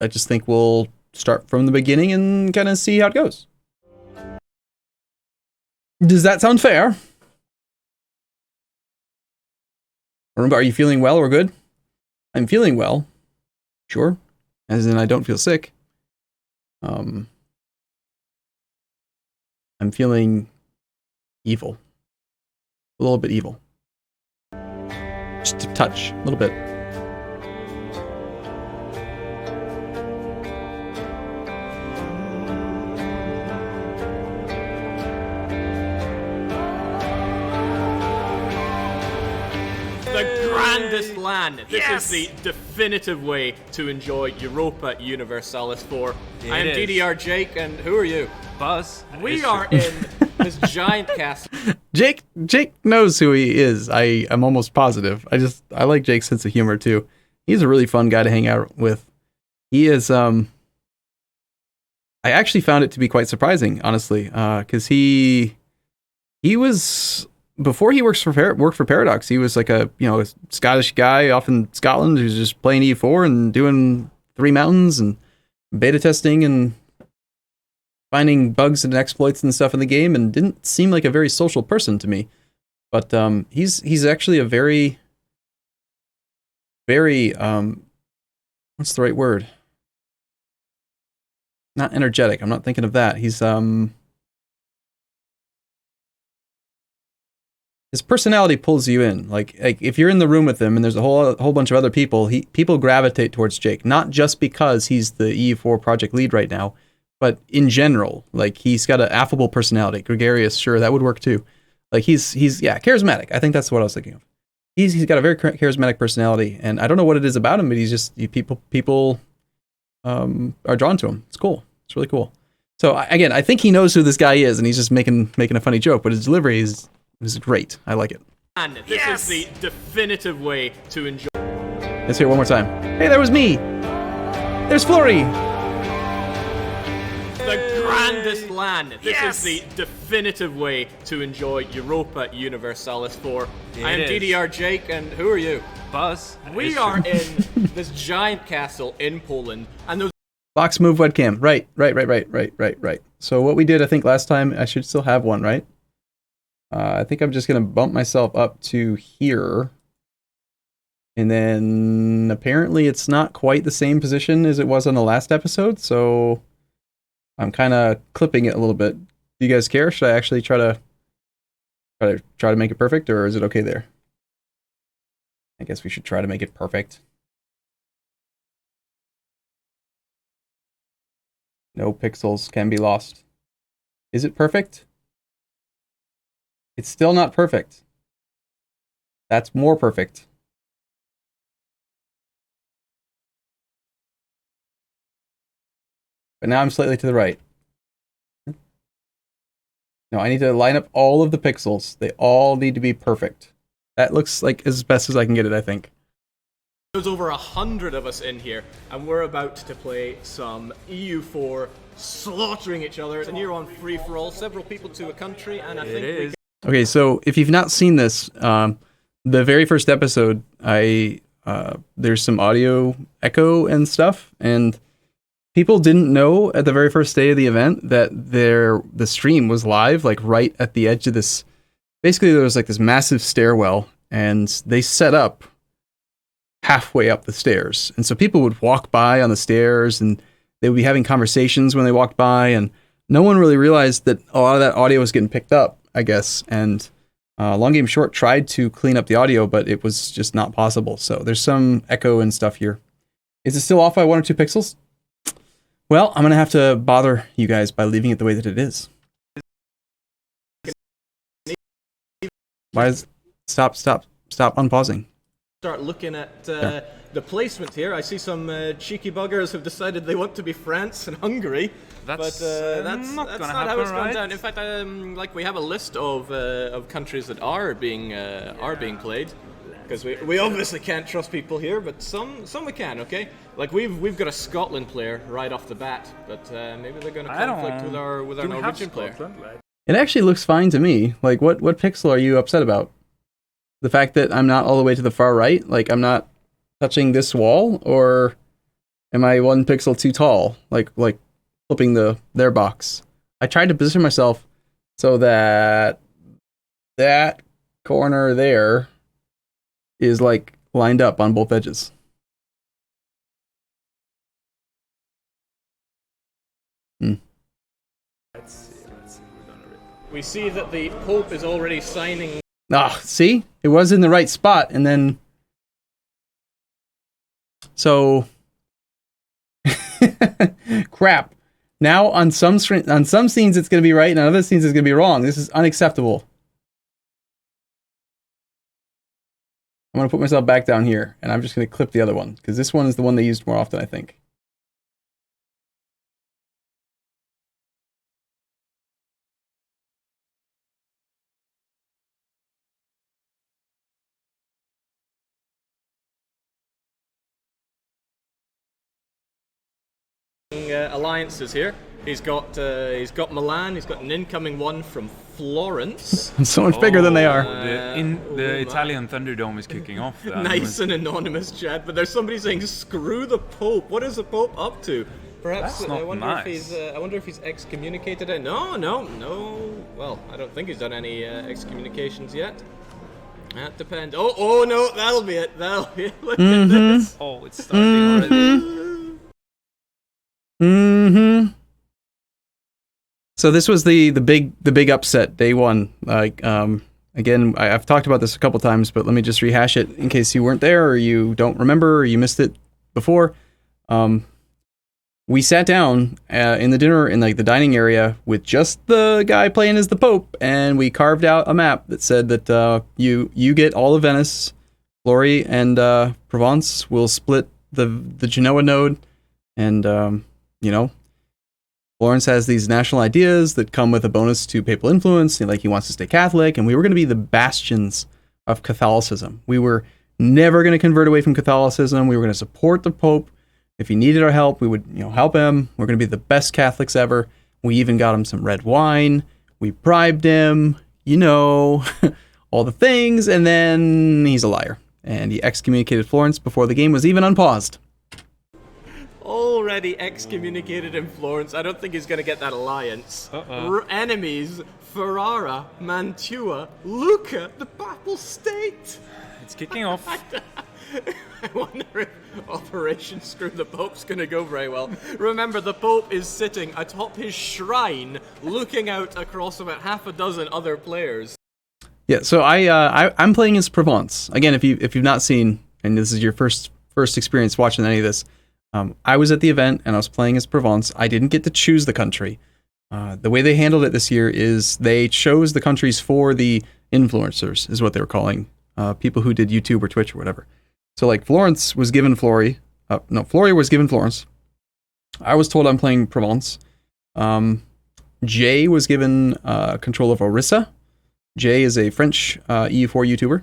I just think we'll start from the beginning and kind of see how it goes. Does that sound fair? Arumba, are you feeling well or good? I'm feeling well. Sure. As in I don't feel sick. I'm feeling evil. A little bit evil. Just a touch. A little bit. Grandest LAN. This is the definitive way to enjoy Europa Universalis 4. I am DDR Jake, and who are you? Buzz. We are in this giant castle. Jake knows who he is. I'm almost positive. I like Jake's sense of humor too. He's a really fun guy to hang out with. He is I actually found it to be quite surprising, honestly, because he was, before he worked for Paradox, he was like a Scottish guy off in Scotland who's just playing EU4 and doing Three Mountains and beta testing and finding bugs and exploits and stuff in the game, and didn't seem like a very social person to me. But he's actually a very what's the right word? Not energetic. I'm not thinking of that. He's his personality pulls you in. Like if you're in the room with him and there's a whole bunch of other people, people gravitate towards Jake, not just because he's the EU4 project lead right now, but in general. Like he's got an affable personality. Gregarious, sure, that would work too. Like he's charismatic. I think that's what I was thinking of. He's got a very charismatic personality, and I don't know what it is about him, but he's just people are drawn to him. It's cool. It's really cool. So again, I think he knows who this guy is, and he's just making a funny joke, but his delivery is great. I like it. And this is the definitive way to enjoy. Let's hear it one more time. Hey, there was me. There's Flurry. The grandest LAN. This is the definitive way to enjoy Europa Universalis 4. I am DDR Jake, and who are you? Buzz. We are in this giant castle in Poland, and those Box move webcam. Right. So what we did, I think last time, I should still have one, right? I think I'm just going to bump myself up to here. And then apparently it's not quite the same position as it was on the last episode, so I'm kind of clipping it a little bit. Do you guys care? Should I actually try to make it perfect, or is it okay there? I guess we should try to make it perfect. No pixels can be lost. Is it perfect? It's still not perfect. That's more perfect. But now I'm slightly to the right. No, I need to line up all of the pixels. They all need to be perfect. That looks like as best as I can get it, I think. There's over 100 of us in here, and we're about to play some EU4, slaughtering each other. And you're on free-for-all, several people to a country, and I think Okay, so if you've not seen this, the very first episode, there's some audio echo and stuff, and people didn't know at the very first day of the event that the stream was live, like right at the edge of this. Basically, there was like this massive stairwell, and they set up halfway up the stairs, and so people would walk by on the stairs, and they would be having conversations when they walked by, and no one really realized that a lot of that audio was getting picked up, I guess. And Long Game Short tried to clean up the audio, but it was just not possible. So there's some echo and stuff here. Is it still off by 1 or 2 pixels? Well, I'm going to have to bother you guys by leaving it the way that it is. Why is... Stop unpausing. Start looking at the placement here. I see some cheeky buggers have decided they want to be France and Hungary. That's not how it's gone down. In fact, like we have a list of countries that are being played, because we obviously can't trust people here, but some we can. Okay, like we've got a Scotland player right off the bat, but maybe they're going to conflict with our Norwegian player. It actually looks fine to me. Like what pixel are you upset about? The fact that I'm not all the way to the far right, like I'm not touching this wall, or Am I 1 pixel too tall? Like flipping their box. I tried to position myself so that that corner there is like lined up on both edges. Let's see. We see that the Pope is already signing. See? It was in the right spot, and then... So... Crap. Now, on some scenes, it's going to be right, and on other scenes, it's going to be wrong. This is unacceptable. I'm going to put myself back down here, and I'm just going to clip the other one, because this one is the one they used more often, I think. Alliances here. He's got Milan. He's got an incoming one from Florence. So much bigger than they are. The Italian Thunderdome is kicking off. Nice and anonymous chat, but there's somebody saying, "Screw the Pope." What is the Pope up to? Perhaps I wonder if he's excommunicated it. No. Well, I don't think he's done any excommunications yet. That depends. Oh no, that'll be it. Look at this. Oh, it's starting already. So this was the big upset, day one. Like again, I've talked about this a couple times, but let me just rehash it in case you weren't there or you don't remember or you missed it before. We sat down in the dinner in like the dining area with just the guy playing as the Pope, and we carved out a map that said that you get all of Venice, Flory and Provence will split the Genoa node, and Florence has these national ideas that come with a bonus to papal influence, like he wants to stay Catholic, and we were going to be the bastions of Catholicism. We were never going to convert away from Catholicism. We were going to support the Pope. If he needed our help, we would help him. We're going to be the best Catholics ever. We even got him some red wine. We bribed him, all the things, and then he's a liar. And he excommunicated Florence before the game was even unpaused. Already excommunicated in Florence. I don't think he's going to get that alliance. Enemies: Ferrara, Mantua, Lucca, the Papal State. It's kicking off. I wonder if Operation Screw the Pope's going to go very well. Remember, the Pope is sitting atop his shrine, looking out across about half a dozen other players. Yeah, so I'm playing as Provence. Again, if you've not seen, and this is your first experience watching any of this, I was at the event and I was playing as Provence. I didn't get to choose the country. The way they handled it this year is they chose the countries for the influencers, is what they were calling people who did YouTube or Twitch or whatever. So like Florence was given Flory. Flory was given Florence. I was told I'm playing Provence. Jay was given control of Orissa. Jay is a French EU4 YouTuber.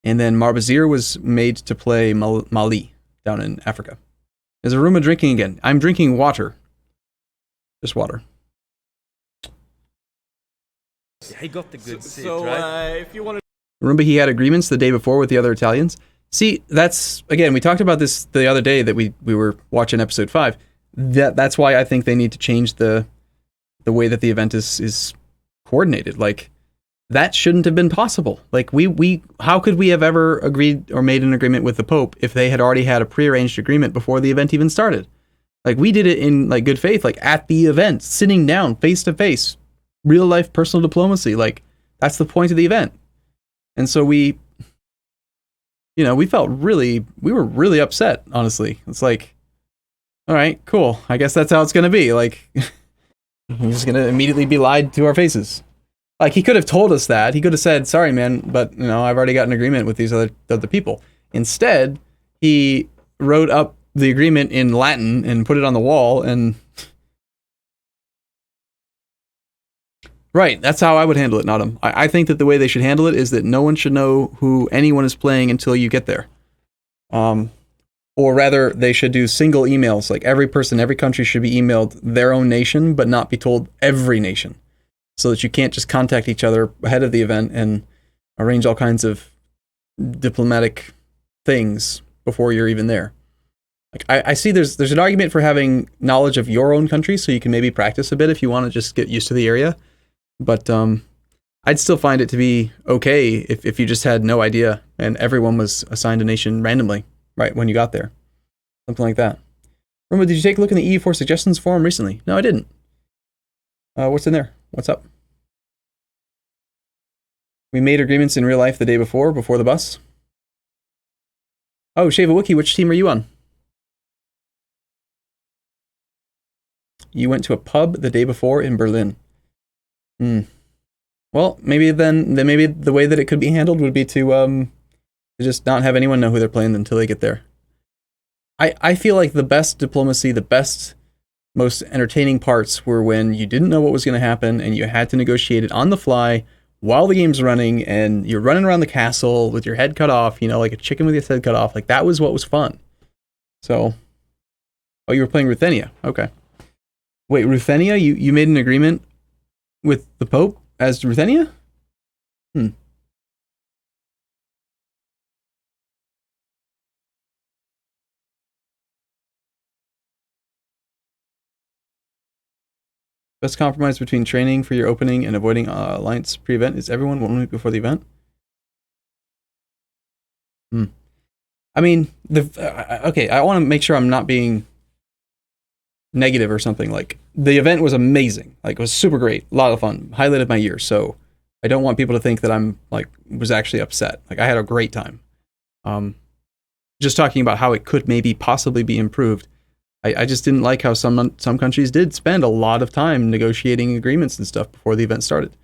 And then Marbazir was made to play Mali down in Africa. Is Arumba drinking again? I'm drinking water. Just water. Yeah, he got the good seat, right? If you want to... Arumba, he had agreements the day before with the other Italians. See, that's, again, we talked about this the other day that we were watching episode 5. That's why I think they need to change the way that the event is coordinated. Like, that shouldn't have been possible. Like, how could we have ever agreed or made an agreement with the Pope if they had already had a prearranged agreement before the event even started? Like, we did it in like good faith, like at the event, sitting down face to face, real life personal diplomacy. Like, that's the point of the event. And so we were really upset, honestly. It's like, all right, cool. I guess that's how it's going to be. Like, we're just going to immediately be lied to our faces. Like, he could have told us that. He could have said, sorry, man, but, I've already got an agreement with these other people. Instead, he wrote up the agreement in Latin and put it on the wall, and... Right, that's how I would handle it, not him. I think that the way they should handle it is that no one should know who anyone is playing until you get there. Or rather, they should do single emails. Like, every person, every country should be emailed their own nation, but not be told every nation. So that you can't just contact each other ahead of the event and arrange all kinds of diplomatic things before you're even there. Like I see there's an argument for having knowledge of your own country, so you can maybe practice a bit if you want to just get used to the area. But I'd still find it to be okay if you just had no idea and everyone was assigned a nation randomly, right, when you got there. Something like that. Arumba, did you take a look in the EU4 suggestions forum recently? No, I didn't. What's in there? What's up? We made agreements in real life the day before the bus. Oh, Shava Wookie, which team are you on? You went to a pub the day before in Berlin. Well, maybe then maybe the way that it could be handled would be to just not have anyone know who they're playing until they get there. I feel like the best diplomacy, the best, most entertaining parts were when you didn't know what was going to happen and you had to negotiate it on the fly while the game's running and you're running around the castle with your head cut off, you know, like a chicken with its head cut off. Like, that was what was fun. So, oh, you were playing Ruthenia. Okay. Wait, Ruthenia? You made an agreement with the Pope as Ruthenia? Best compromise between training for your opening and avoiding alliance pre-event is everyone 1 week before the event? I mean, okay, I want to make sure I'm not being negative or something. Like, the event was amazing. Like, it was super great. A lot of fun. Highlight of my year. So I don't want people to think that I'm, like, was actually upset. Like, I had a great time. Just talking about how it could maybe possibly be improved. I just didn't like how some countries did spend a lot of time negotiating agreements and stuff before the event started.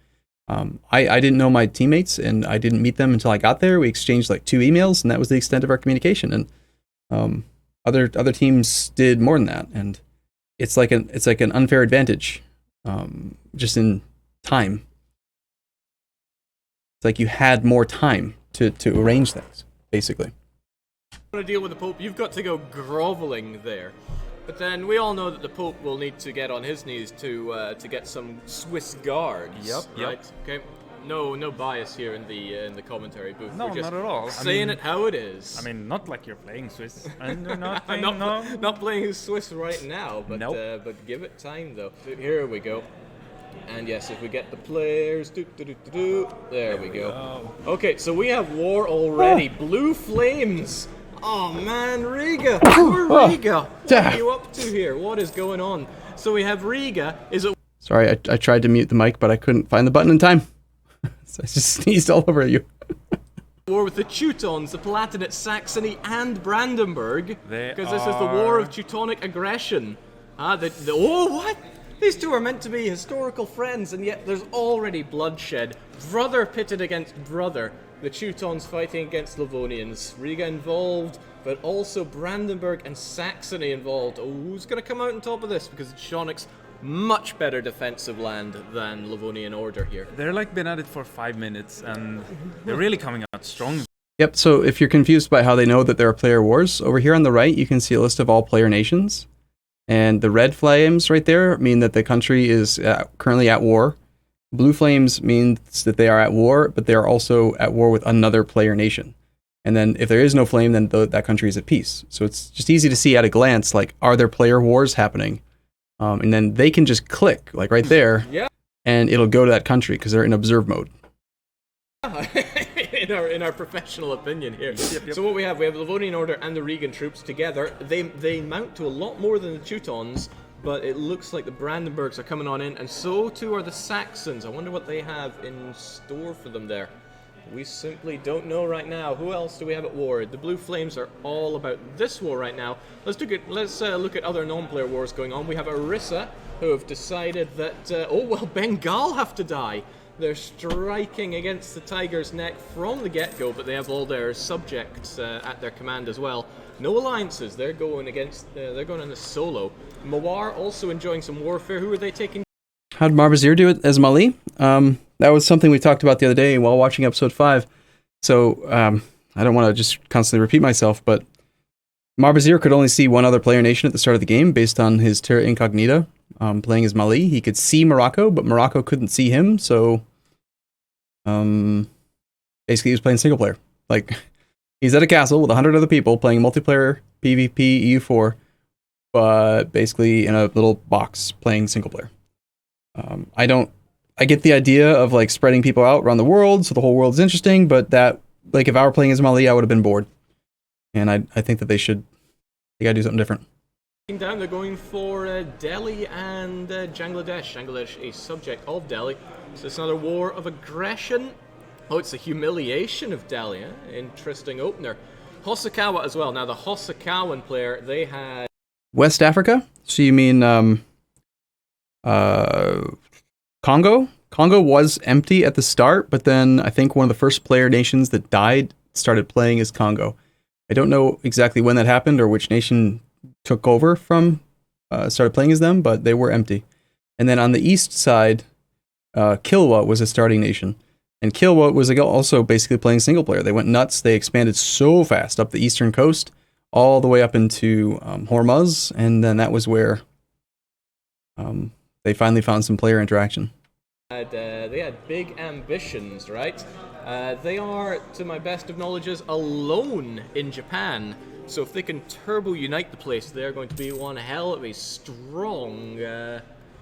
I didn't know my teammates, and I didn't meet them until I got there. We exchanged like 2 emails, and that was the extent of our communication. And other teams did more than that, and it's like an unfair advantage, just in time. It's like you had more time to arrange things, basically. Want to deal with the Pope? You've got to go groveling there. But then we all know that the Pope will need to get on his knees to get some Swiss guards. Yep. Right. Okay. No bias here in the commentary booth. No, We're just not at all. Saying it how it is. I mean, not like you're playing Swiss. And you're not I'm playing, not playing Swiss right now, but Nope. but give it time though. Here we go. And yes, if we get the players, there we go. Okay, so we have war already. Blue flames. Oh man, Riga! Poor Riga! What are you up to here? What is going on? So we have Riga. Is it? Sorry, I tried to mute the mic, but I couldn't find the button in time. So I just sneezed all over you. War with the Teutons, the Palatinate, Saxony, and Brandenburg. Because this is the war of Teutonic aggression. Oh, what? These two are meant to be historical friends, and yet there's already bloodshed. Brother pitted against brother. The Teutons fighting against Slavonians. Riga involved, but also Brandenburg and Saxony involved. Oh, who's going to come out on top of this? Because Teutonics much better defensive land than Livonian Order here. They're like been at it for 5 minutes, and they're really coming out strong. Yep, so if you're confused by how they know that there are player wars, over here on the right you can see a list of all player nations. And the red flames right there mean that the country is currently at war. Blue flames means that they are at war, but they are also at war with another player nation. And then if there is no flame, then that country is at peace. So it's just easy to see at a glance, like, are there player wars happening? And then they can just click, like right there, Yeah. and it'll go to that country because they're in observe mode. in our professional opinion here. Yep. So what we have the Livonian Order and the Regan troops together. They mount to a lot more than the Teutons, but it looks like the Brandenburgs are coming on in, and so too are the Saxons. I wonder what they have in store for them there. We simply don't know right now. Who else do we have at war? The Blue Flames are all about this war right now. Let's look at other non-player wars going on. We have Orissa, who have decided that, Bengal have to die. They're striking against the Tiger's neck from the get-go, but they have all their subjects at their command as well. No alliances. They're going on a solo. Mawar also enjoying some warfare. Who are they taking? How did Marbazir do it as Mali? That was something we talked about the other day while watching episode 5. So I don't want to just constantly repeat myself, but Marbazir could only see one other player nation at the start of the game based on his terra incognita. Playing as Mali, he could see Morocco, but Morocco couldn't see him. So basically, he was playing single player. Like, he's at a castle with 100 other people playing multiplayer PvP EU4, but basically in a little box playing single player. I get the idea of like spreading people out around the world so the whole world is interesting, but that, like, if I were playing as Mali, I would have been bored. And I think that they gotta do something different. Down, they're going for Delhi and Bangladesh. Bangladesh, a subject of Delhi. So it's another war of aggression. Oh, it's a humiliation of Delhi. Interesting opener. Hosokawa as well. Now, the Hosokawan player, they had... West Africa? So you mean Congo? Congo was empty at the start, but then I think one of the first player nations that died started playing as Congo. I don't know exactly when that happened or which nation took over from, started playing as them, but they were empty. And then on the east side, Kilwa was a starting nation. And Kilwa was also basically playing single player. They went nuts. They expanded so fast up the eastern coast, all the way up into Hormuz, and then that was where they finally found some player interaction. They had big ambitions, right? They are, to my best of knowledges, alone in Japan. So if they can turbo unite the place, they're going to be one hell of a strong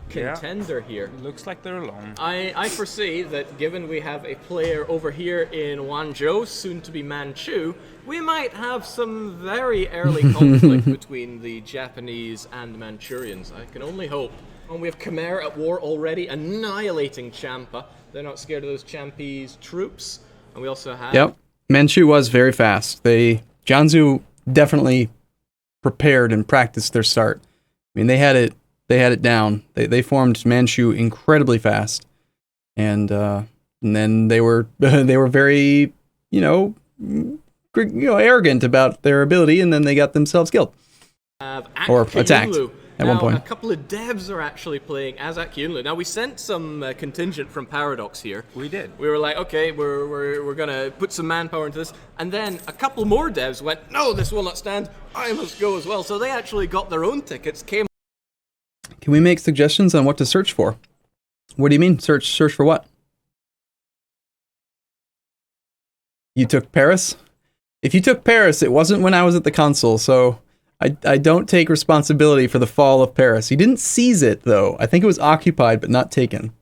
contender here. Looks like they're alone. I foresee that given we have a player over here in Wanzhou, soon to be Manchu, we might have some very early conflict between the Japanese and the Manchurians. I can only hope. And we have Khmer at war already, annihilating Champa. They're not scared of those Champese troops. And we also have... Yep. Manchu was very fast. Jiangsu definitely prepared and practiced their start. I mean, they had it down. They formed Manchu incredibly fast. And then they were very, arrogant about their ability, and then they got themselves killed. Or attacked. At one point. A couple of devs are actually playing as at Kyunlu. Now, we sent some contingent from Paradox here. We did. We were like, okay, we're going to put some manpower into this. And then a couple more devs went, no, this will not stand. I must go as well. So they actually got their own tickets, came. Can we make suggestions on what to search for? What do you mean, search for what? You took Paris? If you took Paris, it wasn't when I was at the console, so... I don't take responsibility for the fall of Paris. He didn't seize it, though. I think it was occupied, but not taken.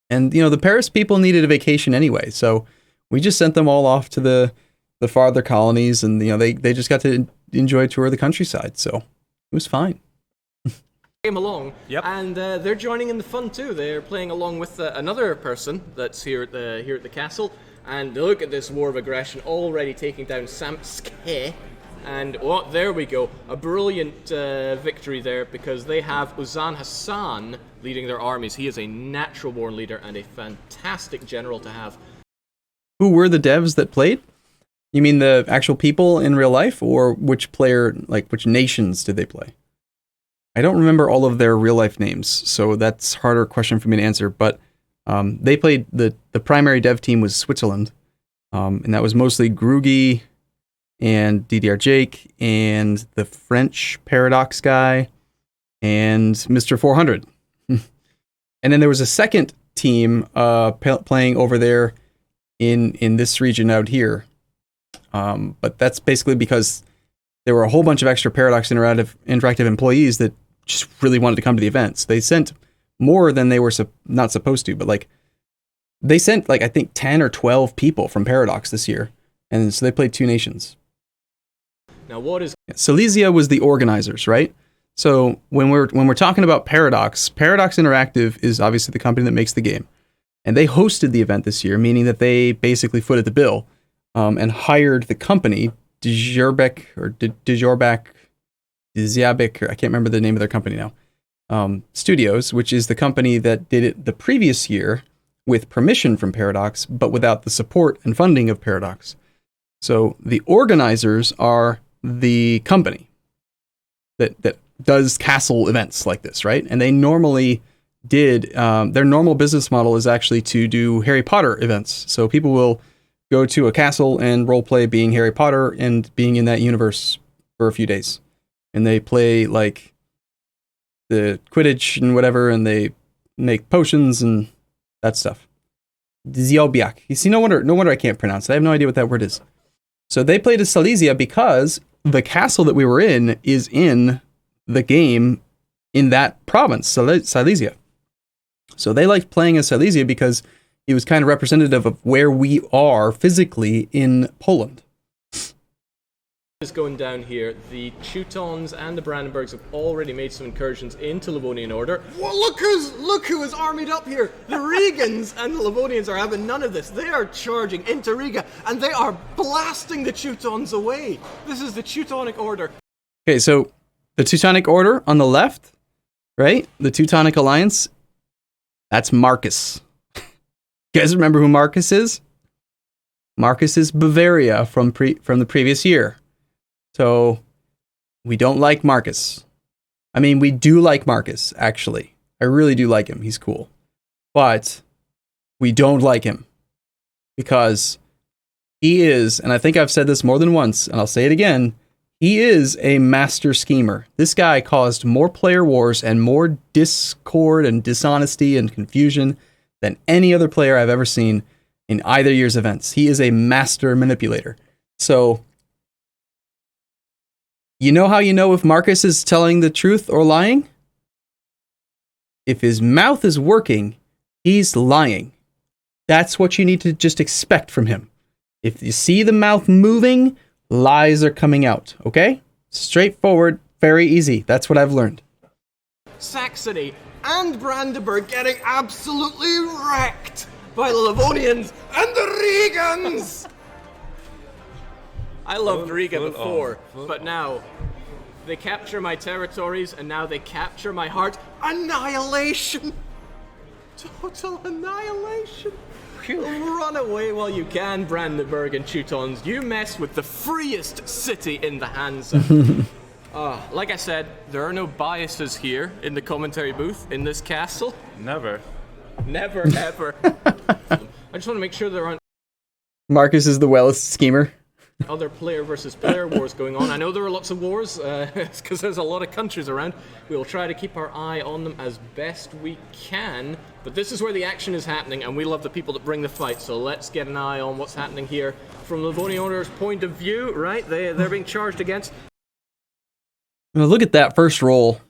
And, the Paris people needed a vacation anyway, so we just sent them all off to the farther colonies, and, they just got to enjoy a tour of the countryside, so it was fine. Came along, yep. And they're joining in the fun, too. They're playing along with another person that's here at the castle, and look at this war of aggression already taking down Samtske. And there we go, a brilliant victory there because they have Uzan Hassan leading their armies. He is a natural-born leader and a fantastic general to have. Who were the devs that played? You mean the actual people in real life, or which player, like which nations did they play? I don't remember all of their real-life names, so that's a harder question for me to answer, but they played, the primary dev team was Switzerland, and that was mostly Grugi and DDR Jake, and the French Paradox guy, and Mr. 400. And then there was a second team playing over there in this region out here. But that's basically because there were a whole bunch of extra Paradox Interactive employees that just really wanted to come to the events. They sent more than they were not supposed to, but they sent I think 10 or 12 people from Paradox this year. And so they played two nations. Now, what is... Silesia was the organizers, right? So when we're talking about Paradox Interactive is obviously the company that makes the game. And they hosted the event this year, meaning that they basically footed the bill and hired the company, Djurbeck, I can't remember the name of their company now, Studios, which is the company that did it the previous year with permission from Paradox, but without the support and funding of Paradox. So the organizers are the company that does castle events like this, right? And they normally did, their normal business model is actually to do Harry Potter events. So people will go to a castle and roleplay being Harry Potter and being in that universe for a few days. And they play the Quidditch and whatever, and they make potions and that stuff. Ziobiak. You see, no wonder I can't pronounce it. I have no idea what that word is. So they played as Silesia because the castle that we were in is in the game in that province, Silesia. So they liked playing as Silesia because it was kind of representative of where we are physically in Poland. Is going down here. The Teutons and the Brandenburgs have already made some incursions into Livonian order. Well, look who is armied up here. The Regans and the Livonians are having none of this. They are charging into Riga and they are blasting the Teutons away. This is the Teutonic order. Okay, so the Teutonic order on the left, right? The Teutonic alliance. That's Marcus. You guys remember who Marcus is? Marcus is Bavaria from the previous year. So, we don't like Marcus. I mean, we do like Marcus, actually. I really do like him. He's cool. But, we don't like him. Because he is, and I think I've said this more than once, and I'll say it again, he is a master schemer. This guy caused more player wars and more discord and dishonesty and confusion than any other player I've ever seen in either year's events. He is a master manipulator. So, you know how you know if Marcus is telling the truth or lying? If his mouth is working, he's lying. That's what you need to just expect from him. If you see the mouth moving, lies are coming out, okay? Straightforward, very easy. That's what I've learned. Saxony and Brandenburg getting absolutely wrecked by the Livonians and the Regans! I loved Riga before, but now they capture my territories and now they capture my heart. Annihilation! Total annihilation! Run away while you can, Brandenburg and Teutons. You mess with the freest city in the Hansa. Like I said, there are no biases here in the commentary booth in this castle. Never. Never, ever. I just want to make sure there aren't Marcus is the wellest schemer. other player versus player wars going on. I know there are lots of wars, because there's a lot of countries around. We will try to keep our eye on them as best we can, but this is where the action is happening, and we love the people that bring the fight, so let's get an eye on what's happening here from Livonian Order's point of view, right? They're being charged against. Now look at that first roll.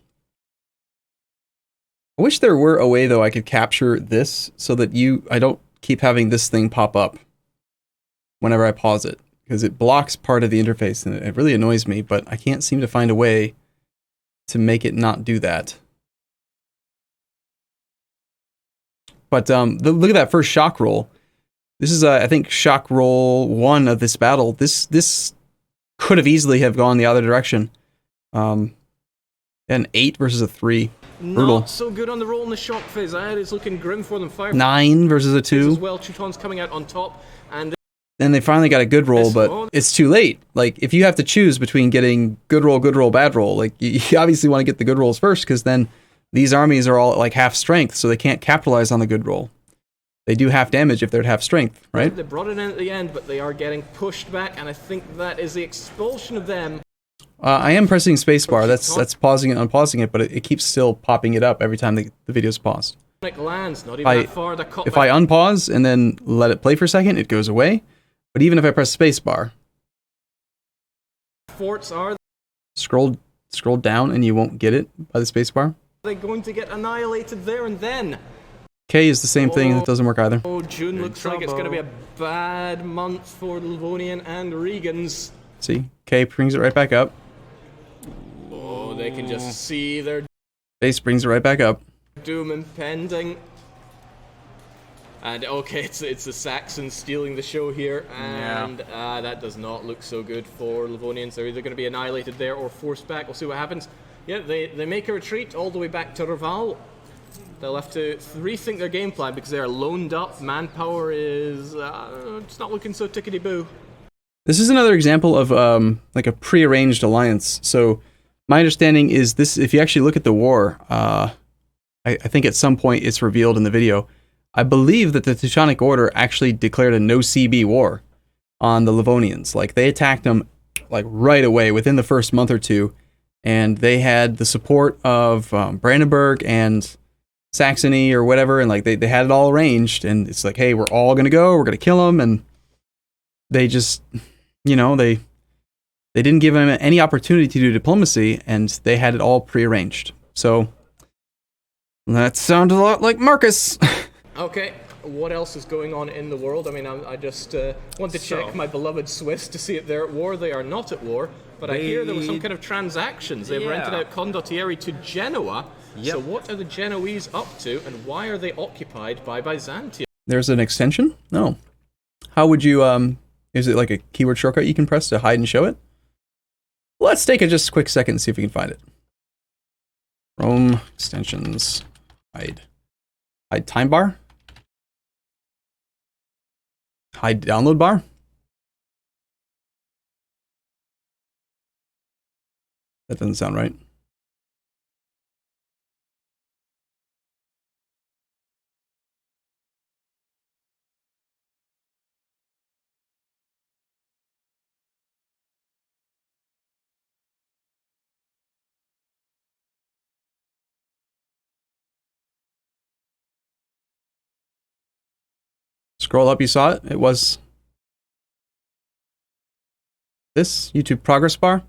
I wish there were a way, though, I could capture this so that I don't keep having this thing pop up whenever I pause it, because it blocks part of the interface, and it really annoys me, but I can't seem to find a way to make it not do that. But look at that first shock roll. This is, I think, shock roll 1 of this battle. This could have easily have gone the other direction. An 8 versus a 3. Brutal. Not so good on the roll in the shock phase. It's looking grim for them. 9 versus a 2. As well, Teutons coming out on top, and then they finally got a good roll, but it's too late. Like, if you have to choose between getting good roll, bad roll, like, you obviously want to get the good rolls first, because then these armies are all at like half strength, so they can't capitalize on the good roll. They do half damage if they're at half strength, right? They brought it in at the end, but they are getting pushed back, and I think that is the expulsion of them. I am pressing spacebar. That's pausing it, unpausing it, but it keeps still popping it up every time the video's paused. Lands, not even that far. If I unpause and then let it play for a second, it goes away. But even if I press spacebar, forts are scroll down and you won't get it by the spacebar. They're going to get annihilated there and then. K is the same thing. It doesn't work either. Oh, June looks like it's going to be a bad month for the Livonian and Regans. See, K brings it right back up. Oh, they can just see their Base brings it right back up. doom impending. And okay, it's the Saxons stealing the show here, and that does not look so good for Livonians. They're either going to be annihilated there or forced back. We'll see what happens. Yeah, they make a retreat all the way back to Reval. They'll have to rethink their game plan because they are loaned up. Manpower is it's not looking so tickety-boo. This is another example of like a prearranged alliance. So my understanding is this: if you actually look at the war, I think at some point it's revealed in the video. I believe that the Teutonic Order actually declared a no CB war on the Livonians. Like, they attacked them like right away within the first month or two, and they had the support of Brandenburg and Saxony or whatever, and like they had it all arranged, and it's like, hey, we're all gonna go, we're gonna kill them, and they just, you know, they They didn't give him any opportunity to do diplomacy, and they had it all prearranged. So that sounded a lot like Marcus. Okay, what else is going on in the world? I mean, I just want to check my beloved Swiss to see if they're at war. They are not at war, but I hear there was some kind of transactions. They've rented out Condottieri to Genoa. So what are the Genoese up to, and why are they occupied by Byzantium? There's an extension? No. How would you, is it like a keyword shortcut you can press to hide and show it? Let's take just a quick second and see if we can find it. Chrome extensions, hide. Hide time bar? Hide download bar? That doesn't sound right. Scroll up, you saw it. It was this YouTube progress bar.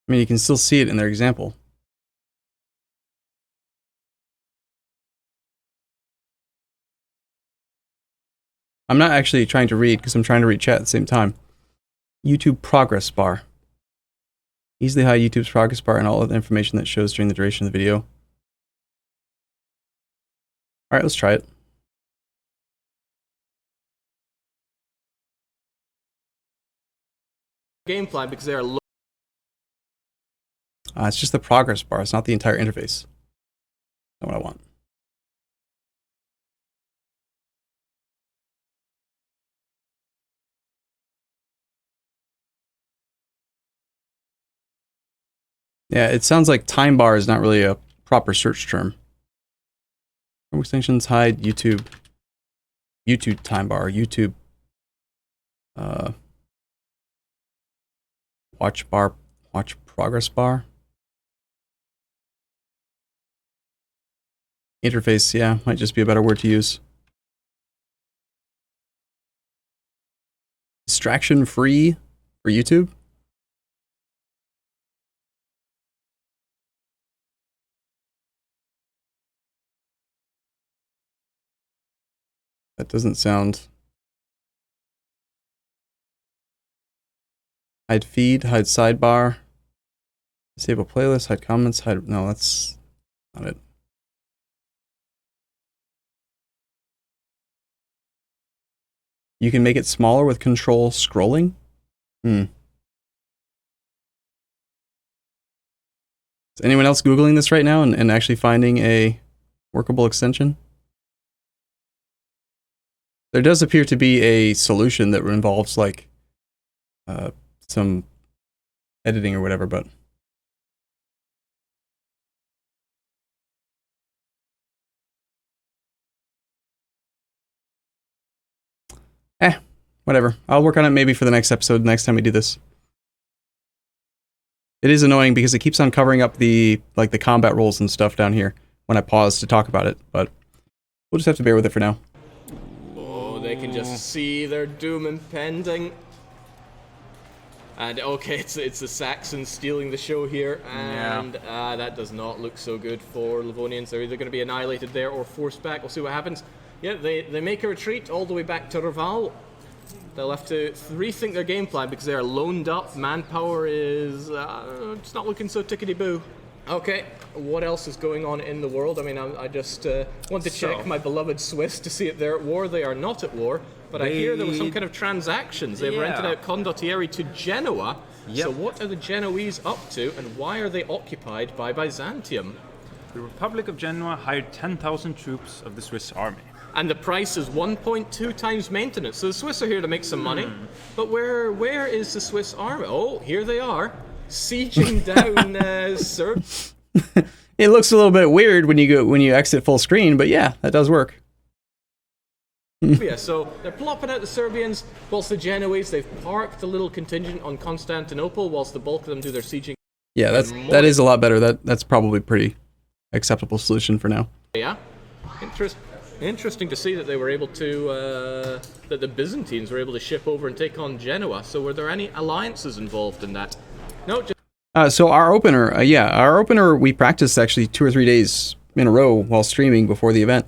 I mean, you can still see it in their example. I'm not actually trying to read because I'm trying to read chat at the same time. YouTube progress bar. Easily hide YouTube's progress bar and all of the information that shows during the duration of the video. Alright, let's try it. Game plan because they are low. It's just the progress bar, it's not the entire interface. That's not what I want. Yeah, it sounds like time bar is not really a proper search term. Chrome extensions hide YouTube. YouTube time bar. YouTube. Watch bar. Watch progress bar. Interface, yeah, might just be a better word to use. Distraction free for YouTube. That doesn't sound... Hide feed, hide sidebar. Disable playlist, hide comments, hide... No, that's not it. You can make it smaller with control scrolling? Is anyone else Googling this right now and actually finding a workable extension? There does appear to be a solution that involves like some editing or whatever, but whatever. I'll work on it maybe for the next episode, next time we do this. It is annoying because it keeps on covering up the combat rules and stuff down here when I pause to talk about it, but we'll just have to bear with it for now. Oh, they can just see their doom impending. And okay, it's the Saxons stealing the show here, and that does not look so good for Livonians. They're either going to be annihilated there or forced back. We'll see what happens. Yeah, they make a retreat all the way back to Reval. They'll have to rethink their game plan because they are loaned up. Manpower is it's not looking so tickety-boo. Okay, what else is going on in the world? I mean, I just want to check my beloved Swiss to see if they're at war. They are not at war, but I hear there was some kind of transactions. They've rented out Condottieri to Genoa. So what are the Genoese up to, and why are they occupied by Byzantium? The Republic of Genoa hired 10,000 troops of the Swiss army. And the price is 1.2 times maintenance. So the Swiss are here to make some money. But where is the Swiss army? Oh, here they are, sieging down Serbia. It looks a little bit weird when you exit full screen, but yeah, that does work. So they're plopping out the Serbians, whilst the Genoese, they've parked a little contingent on Constantinople, whilst the bulk of them do their sieging. Yeah, that is a lot better. That's probably pretty acceptable solution for now. Yeah, interesting to see that they were able to, that the Byzantines were able to ship over and take on Genoa. So were there any alliances involved in that? No, just... So our opener, we practiced actually 2 or 3 days in a row while streaming before the event.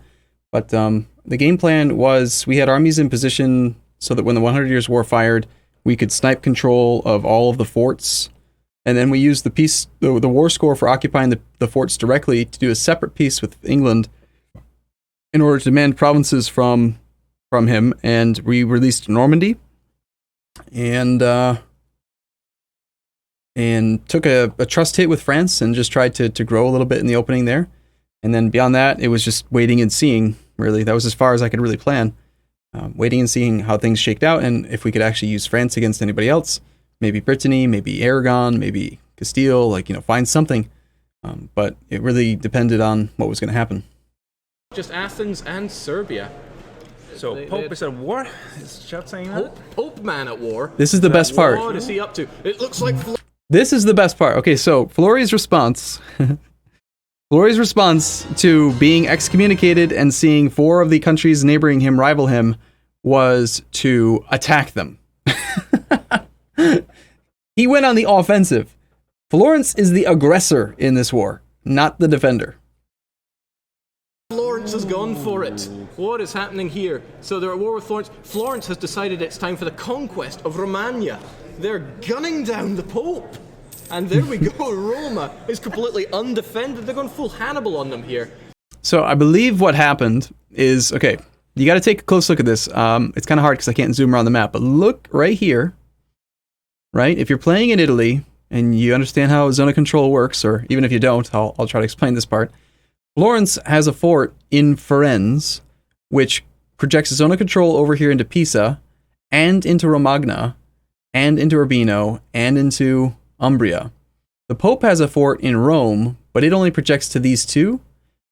But the game plan was we had armies in position so that when the 100 Years' War fired, we could snipe control of all of the forts. And then we used the war score for occupying the forts directly to do a separate piece with England in order to demand provinces from him. And we released Normandy and took a trust hit with France and just tried to grow a little bit in the opening there. And then beyond that, it was just waiting and seeing, really. That was as far as I could really plan. Waiting and seeing how things shaked out and if we could actually use France against anybody else. Maybe Brittany, maybe Aragon, maybe Castile, find something. But it really depended on what was going to happen. Just Athens and Serbia. So Pope is at war? Is Chat saying that? Pope man at war. This is the best part. What is he up to? It looks like... This is the best part. Okay, so Flori's response... Flori's response to being excommunicated and seeing 4 of the countries neighboring him rival him was to attack them. He went on the offensive. Florence is the aggressor in this war, not the defender. Florence has gone for it. What is happening here? So they're at war with Florence. Florence has decided it's time for the conquest of Romagna. They're gunning down the Pope. And there we go, Roma is completely undefended. They're going full Hannibal on them here. So I believe what happened is, okay, you got to take a close look at this. It's kind of hard because I can't zoom around the map, but look right here, right? If you're playing in Italy and you understand how zone of control works, or even if you don't, I'll try to explain this part. Florence has a fort in Firenze, which projects a zone of control over here into Pisa, and into Romagna, and into Urbino, and into Umbria. The Pope has a fort in Rome, but it only projects to these 2.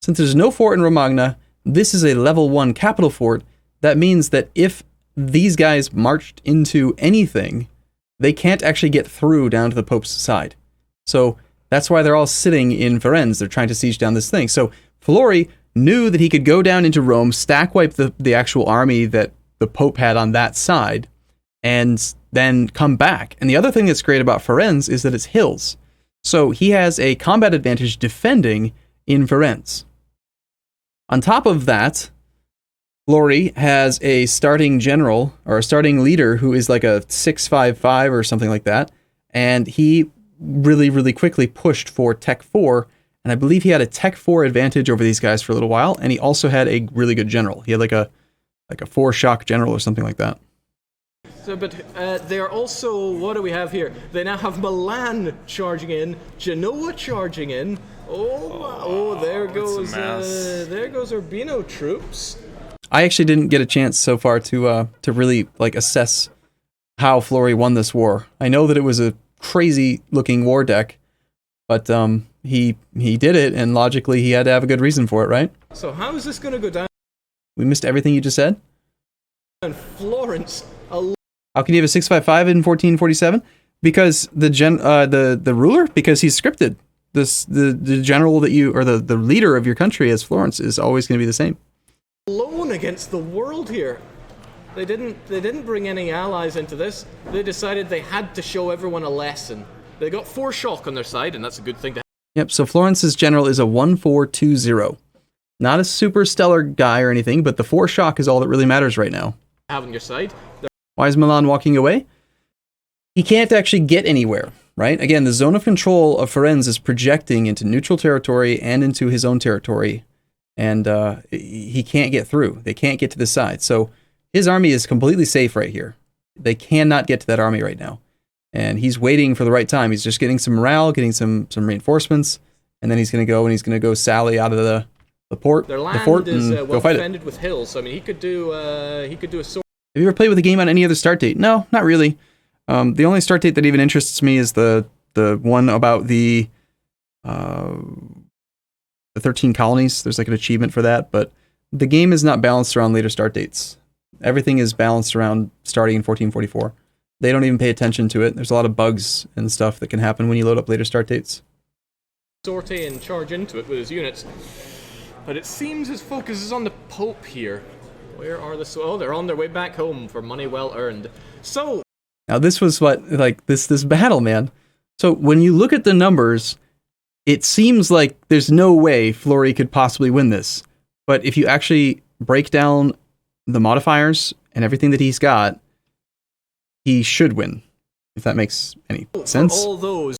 Since there's no fort in Romagna, this is a level 1 capital fort. That means that if these guys marched into anything, they can't actually get through down to the Pope's side. So that's why they're all sitting in Firenze. They're trying to siege down this thing. So Flori knew that he could go down into Rome, stack wipe the actual army that the Pope had on that side, and then come back. And the other thing that's great about Firenze is that it's hills. So he has a combat advantage defending in Firenze. On top of that, Flori has a starting general, or a starting leader, who is like a 655 or something like that. And he really, really quickly pushed for Tech 4. And I believe he had a Tech 4 advantage over these guys for a little while. And he also had a really good general. He had like a 4-shock general or something like that. So, but they're also, what do we have here? They now have Milan charging in, Genoa charging in. There goes Urbino troops. I actually didn't get a chance so far to really assess how Flori won this war. I know that it was a crazy looking war deck, but he did it, and logically he had to have a good reason for it, right? So how is this going to go down? We missed everything you just said. And Florence. How can you have a 655 in 1447? Because the ruler, because he's scripted. The general that you, or the leader of your country as Florence, is always going to be the same. Alone against the world here. They didn't bring any allies into this. They decided they had to show everyone a lesson. They got 4 shock on their side, and that's a good thing to have. Yep, so Florence's general is a 1420. Not a super stellar guy or anything, but the 4 shock is all that really matters right now. Have on your side. Why is Milan walking away? He can't actually get anywhere, right? Again, the zone of control of Firenze is projecting into neutral territory and into his own territory, and he can't get through. They can't get to the side. So his army is completely safe right here. They cannot get to that army right now. And he's waiting for the right time. He's just getting some morale, getting some reinforcements, and then he's going to go sally out of the fort, Their land is well defended with hills. So, I mean, he could do a sword. Have you ever played with a game on any other start date? No, not really. The only start date that even interests me is the one about the 13 colonies. There's like an achievement for that, but the game is not balanced around later start dates. Everything is balanced around starting in 1444. They don't even pay attention to it. There's a lot of bugs and stuff that can happen when you load up later start dates. sortie and charge into it with his units. But it seems his focus is on the Pope here. Where are the... Oh, they're on their way back home for money well earned. So... Now this was what, like, this battle, man. So when you look at the numbers, it seems like there's no way Flory could possibly win this. But if you actually break down the modifiers and everything that he's got, he should win, if that makes any sense. All those...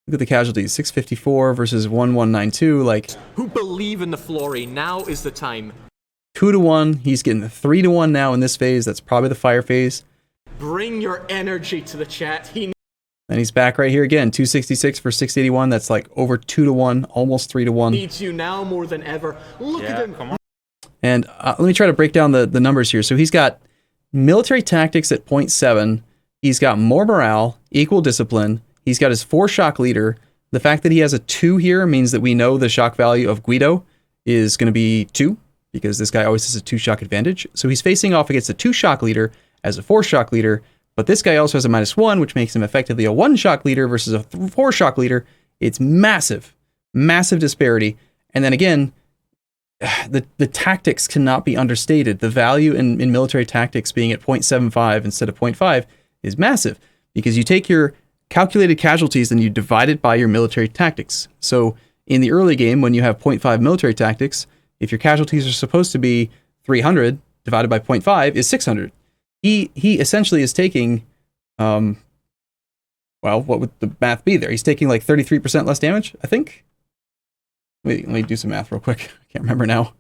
Look at the casualties, 654 versus 1192, like... Who believe in the Flory, now is the time. 2-1, he's getting the 3-1 now in this phase, that's probably the fire phase. Bring your energy to the chat. And he's back right here again, 266 for 681, that's like over 2-1, almost 3-1. Needs you now more than ever. Look at him. Come on. And let me try to break down the numbers here. So he's got military tactics at 0.7, he's got more morale, equal discipline, he's got his 4 shock leader. The fact that he has a 2 here means that we know the shock value of Guido is going to be 2, because this guy always has a 2 shock advantage. So he's facing off against a 2 shock leader as a 4 shock leader, but this guy also has a -1, which makes him effectively a 1 shock leader versus a 4 shock leader. It's massive, massive disparity. And then again, the tactics cannot be understated. The value in military tactics being at 0.75 instead of 0.5 is massive, because you take your calculated casualties and you divide it by your military tactics. So in the early game, when you have 0.5 military tactics, if your casualties are supposed to be 300, divided by 0.5 is 600. He essentially is taking, well, what would the math be there? He's taking like 33% less damage, I think. Let me do some math real quick. I can't remember now.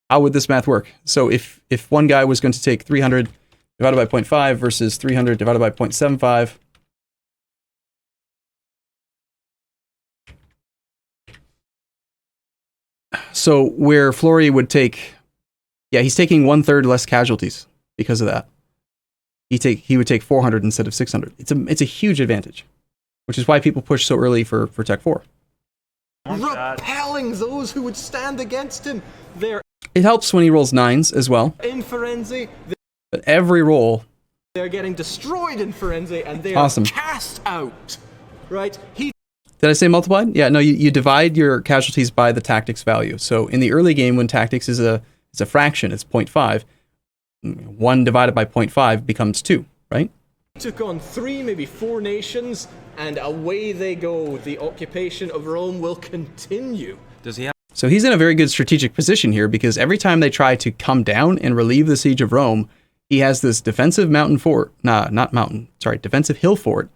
How would this math work? So if one guy was going to take 300 divided by 0.5 versus 300 divided by 0.75, so where Flory would take, yeah, he's taking 1/3 less casualties because of that. He would take 400 instead of 600. It's a huge advantage, which is why people push so early for Tech 4. Repelling those who would stand against him. It helps when he rolls 9s as well. In Firenze, But every roll, they're getting destroyed in Firenze, and they are cast out. Right? Did I say multiplied? Yeah, no, you divide your casualties by the tactics value. So in the early game, when tactics is a fraction, it's 0.5. 1 divided by 0.5 becomes 2, right? Took on 3, maybe 4 nations, and away they go. The occupation of Rome will continue. Does he have... So he's in a very good strategic position here, because every time they try to come down and relieve the siege of Rome, he has this defensive defensive hill fort,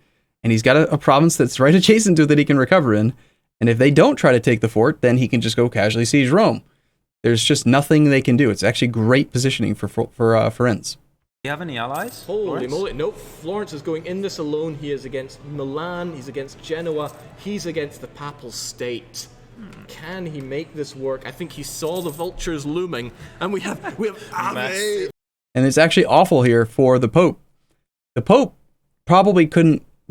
and he's got a province that's right adjacent to it that he can recover in. And if they don't try to take the fort, then he can just go casually siege Rome. There's just nothing they can do. It's actually great positioning for Firenze. Do you have any allies? Holy moly, nope. Florence is going in this alone. He is against Milan, he's against Genoa, he's against the Papal State. Can he make this work? I think he saw the vultures looming, and we have Ave. And it's actually awful here for the Pope. The Pope probably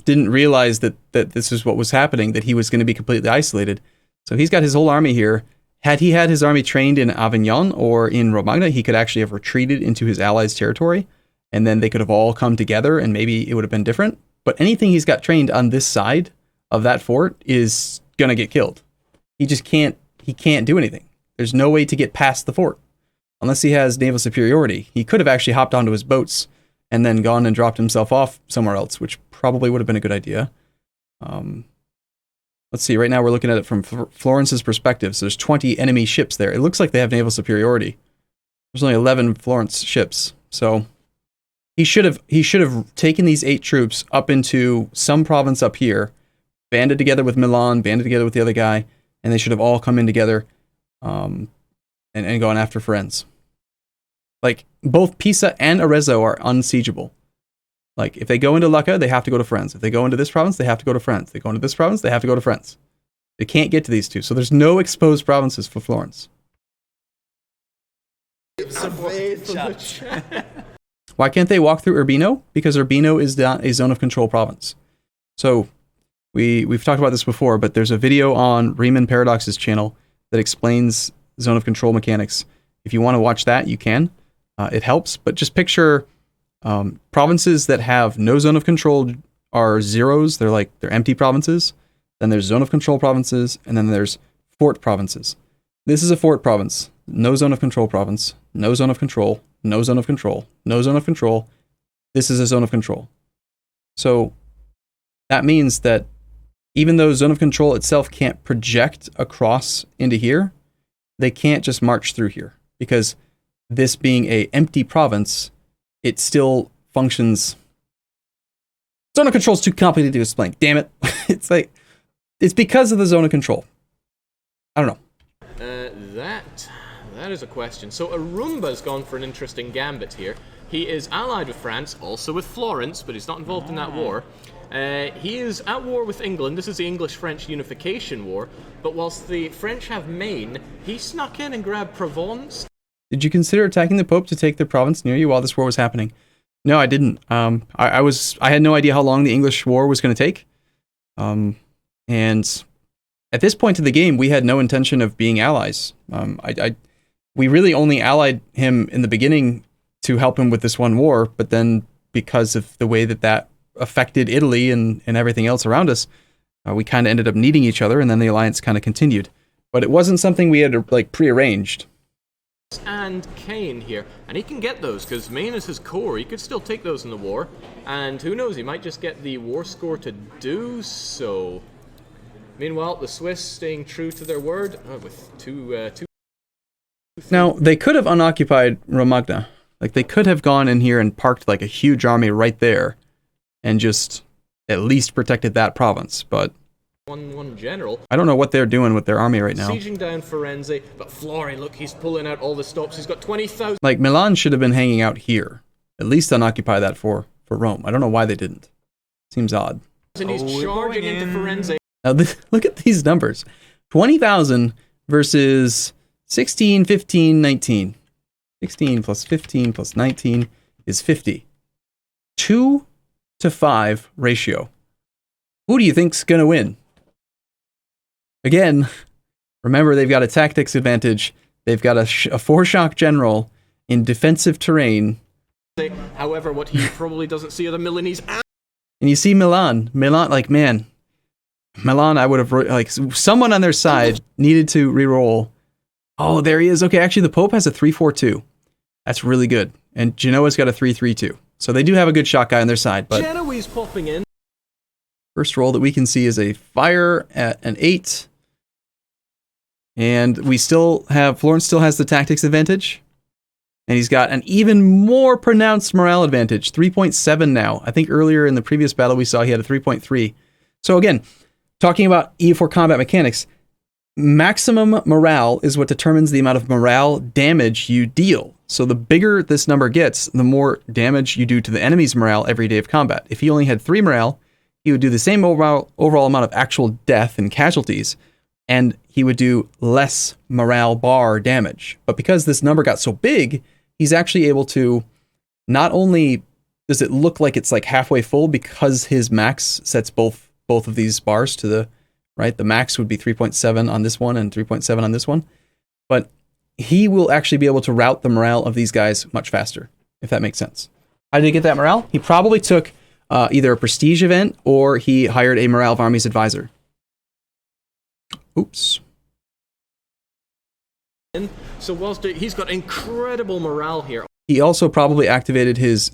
didn't realize that this is what was happening, that he was going to be completely isolated. So he's got his whole army here. Had he had his army trained in Avignon or in Romagna, he could actually have retreated into his allies' territory, and then they could have all come together, and maybe it would have been different. But anything he's got trained on this side of that fort is going to get killed. He just can't do anything. There's no way to get past the fort. Unless he has naval superiority. He could have actually hopped onto his boats and then gone and dropped himself off somewhere else, which probably would have been a good idea. Let's see, right now we're looking at it from Florence's perspective. So there's 20 enemy ships there. It looks like they have naval superiority. There's only 11 Florence ships. So he should have taken these 8 troops up into some province up here, banded together with Milan, banded together with the other guy, and they should have all come in together and gone after Firenze. Like, both Pisa and Arezzo are unsiegeable. Like, if they go into Lucca, they have to go to Firenze. If they go into this province, they have to go to Firenze. If they go into this province, they have to go to Firenze. They can't get to these two, so there's no exposed provinces for Florence. Why can't they walk through Urbino? Because Urbino is a zone of control province. So, we've talked about this before, but there's a video on Riemann Paradox's channel that explains zone of control mechanics. If you want to watch that, you can. It helps, but just picture provinces that have no zone of control are zeros. They're empty provinces. then there's zone of control provinces, and then there's fort provinces. This is a fort province. No zone of control province. No zone of control. No zone of control. No zone of control. This is a zone of control. So that means that even though zone of control itself can't project across into here, they can't just march through here, because this being a empty province, it still functions. Zone of control is too complicated to explain. Damn it. It's because of the zone of control. I don't know. That is a question. So Arumba's gone for an interesting gambit here. He is allied with France, also with Florence, but he's not involved in that war. He is at war with England. This is the English-French unification war. But whilst the French have Maine, he snuck in and grabbed Provence. Did you consider attacking the Pope to take the province near you while this war was happening? No, I didn't. I had no idea how long the English war was going to take. And at this point in the game, we had no intention of being allies. We really only allied him in the beginning to help him with this one war, but then because of the way that affected Italy and everything else around us, we kind of ended up needing each other, and then the alliance kind of continued. But it wasn't something we had like prearranged. And Kane here, and he can get those because Maine is his core. He could still take those in the war, and who knows, he might just get the war score to do so. Meanwhile, the Swiss staying true to their word with two. Now they could have unoccupied Romagna. Like they could have gone in here and parked like a huge army right there, and just at least protected that province. But one general. I don't know what they're doing with their army right now. Sieging down Firenze, but Flori, look, he's pulling out all the stops. He's got 20,000. Like Milan should have been hanging out here. At least unoccupy that for Rome. I don't know why they didn't. Seems odd. And he's charging into Firenze. Now look at these numbers. 20,000 versus 16, 15, 19. 16 plus 15 plus 19 is 50. 2 to 5 ratio. Who do you think's going to win? Again, remember they've got a tactics advantage. They've got a four-shock general in defensive terrain. However, what he probably doesn't see are the Milanese. And you see Milan, like, man, Milan, I would have, like, someone on their side needed to re-roll. Oh, there he is. Okay, actually, the Pope has a 3-4-2. That's really good. And Genoa's got a 3-3-2. So they do have a good shot guy on their side. But Genoa's popping in. First roll that we can see is a fire at an 8. And we still have, Florence still has the tactics advantage. And he's got an even more pronounced morale advantage, 3.7 now. I think earlier in the previous battle we saw he had a 3.3. So again, talking about EU4 combat mechanics, maximum morale is what determines the amount of morale damage you deal. So the bigger this number gets, the more damage you do to the enemy's morale every day of combat. If he only had 3 morale, he would do the same overall amount of actual death and casualties, and he would do less morale bar damage. But because this number got so big, he's actually able to, not only does it look like it's like halfway full because his max sets both of these bars to the right. The max would be 3.7 on this one and 3.7 on this one, but he will actually be able to route the morale of these guys much faster, if that makes sense. How did he get that morale? He probably took either a prestige event or he hired a morale of armies advisor. Oops. So whilst he's got incredible morale here, he also probably activated his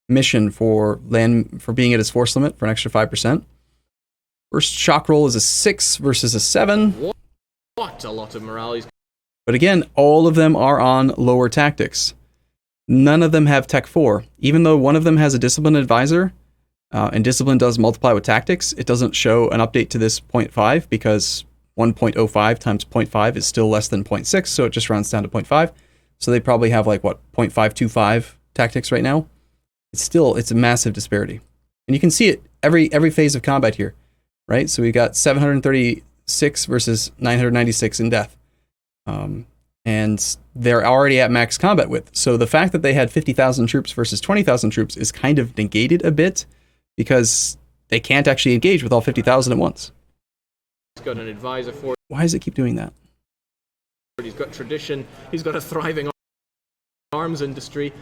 mission for being at his force limit for an extra 5%. First shock roll is a 6 versus a 7. What a lot of morale. But again, all of them are on lower tactics. None of them have Tech 4. Even though one of them has a Discipline Advisor, and Discipline does multiply with tactics, it doesn't show an update to this 0.5 because 1.05 times 0.5 is still less than 0.6, so it just rounds down to 0.5. So they probably have like, what, 0.525 tactics right now? It's a massive disparity. And you can see it every phase of combat here, right? So we got 736 versus 996 in death. And they're already at max combat width. So the fact that they had 50,000 troops versus 20,000 troops is kind of negated a bit because they can't actually engage with all 50,000 at once. He's got an advisor for. Why does it keep doing that? He's got tradition. He's got a thriving arms industry.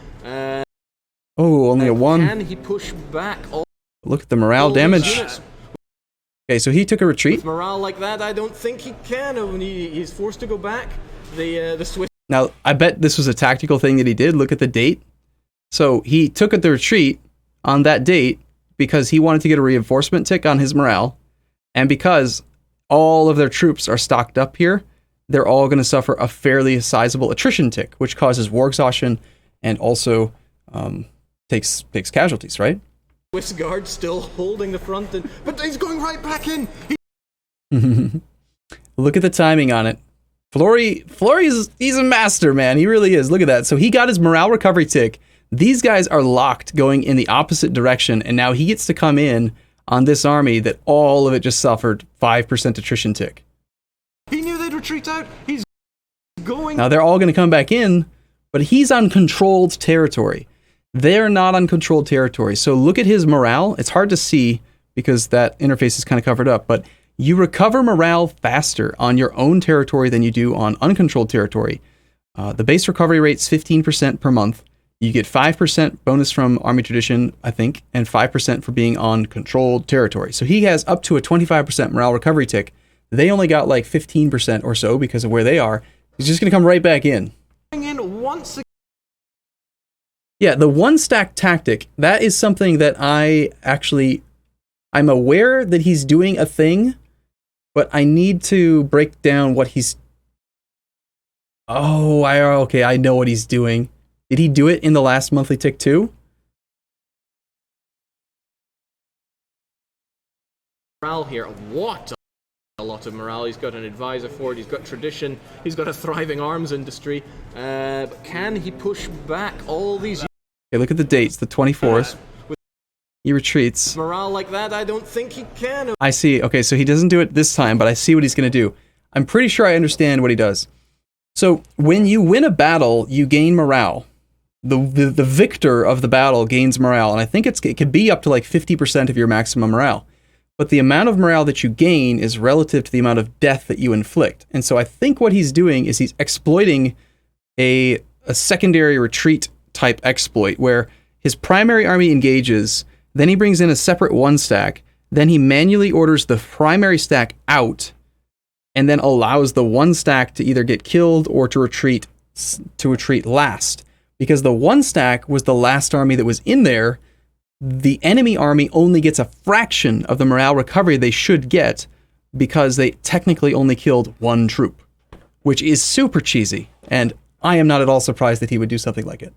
Only a 1. Can he push back all? Look at the morale damage. Okay, so he took a retreat. With morale like that, I don't think he can. When he's forced to go back. The Swiss. Now, I bet this was a tactical thing that he did. Look at the date. So he took the retreat on that date because he wanted to get a reinforcement tick on his morale, and because all of their troops are stocked up here, they're all going to suffer a fairly sizable attrition tick, which causes war exhaustion and also takes casualties, right? Swiss guard still holding the front, but he's going right back in. Look at the timing on it. He's a master, man. He really is. Look at that. So he got his morale recovery tick. These guys are locked going in the opposite direction, and now he gets to come in on this army that all of it just suffered 5% attrition tick. He knew they'd retreat out. He's going. Now they're all going to come back in, but he's on controlled territory. They're not on controlled territory. So look at his morale. It's hard to see because that interface is kind of covered up, but you recover morale faster on your own territory than you do on uncontrolled territory. The base recovery rate's 15% per month. You get 5% bonus from Army Tradition, I think, and 5% for being on controlled territory. So he has up to a 25% morale recovery tick. They only got like 15% or so because of where they are. He's just going to come right back in. Once again. Yeah, the one stack tactic, that is something that I'm aware that he's doing a thing, but I need to break down what he's... Oh, okay, I know what he's doing. Did he do it in the last monthly tick too? Morale here, what a lot of morale. He's got an advisor for it, he's got tradition, he's got a thriving arms industry. But can he push back all these... Okay, look at the dates, the 24th. He retreats. Morale like that, I don't think he can. I see. Okay, so he doesn't do it this time, but I see what he's going to do. I'm pretty sure I understand what he does. So when you win a battle, you gain morale. The victor of the battle gains morale, and I think it could be up to like 50% of your maximum morale. But the amount of morale that you gain is relative to the amount of death that you inflict. And so I think what he's doing is he's exploiting a secondary retreat type exploit where his primary army engages, then he brings in a separate one stack, then he manually orders the primary stack out, and then allows the one stack to either get killed or to retreat last. Because the one stack was the last army that was in there, the enemy army only gets a fraction of the morale recovery they should get because they technically only killed one troop, which is super cheesy, and I am not at all surprised that he would do something like it.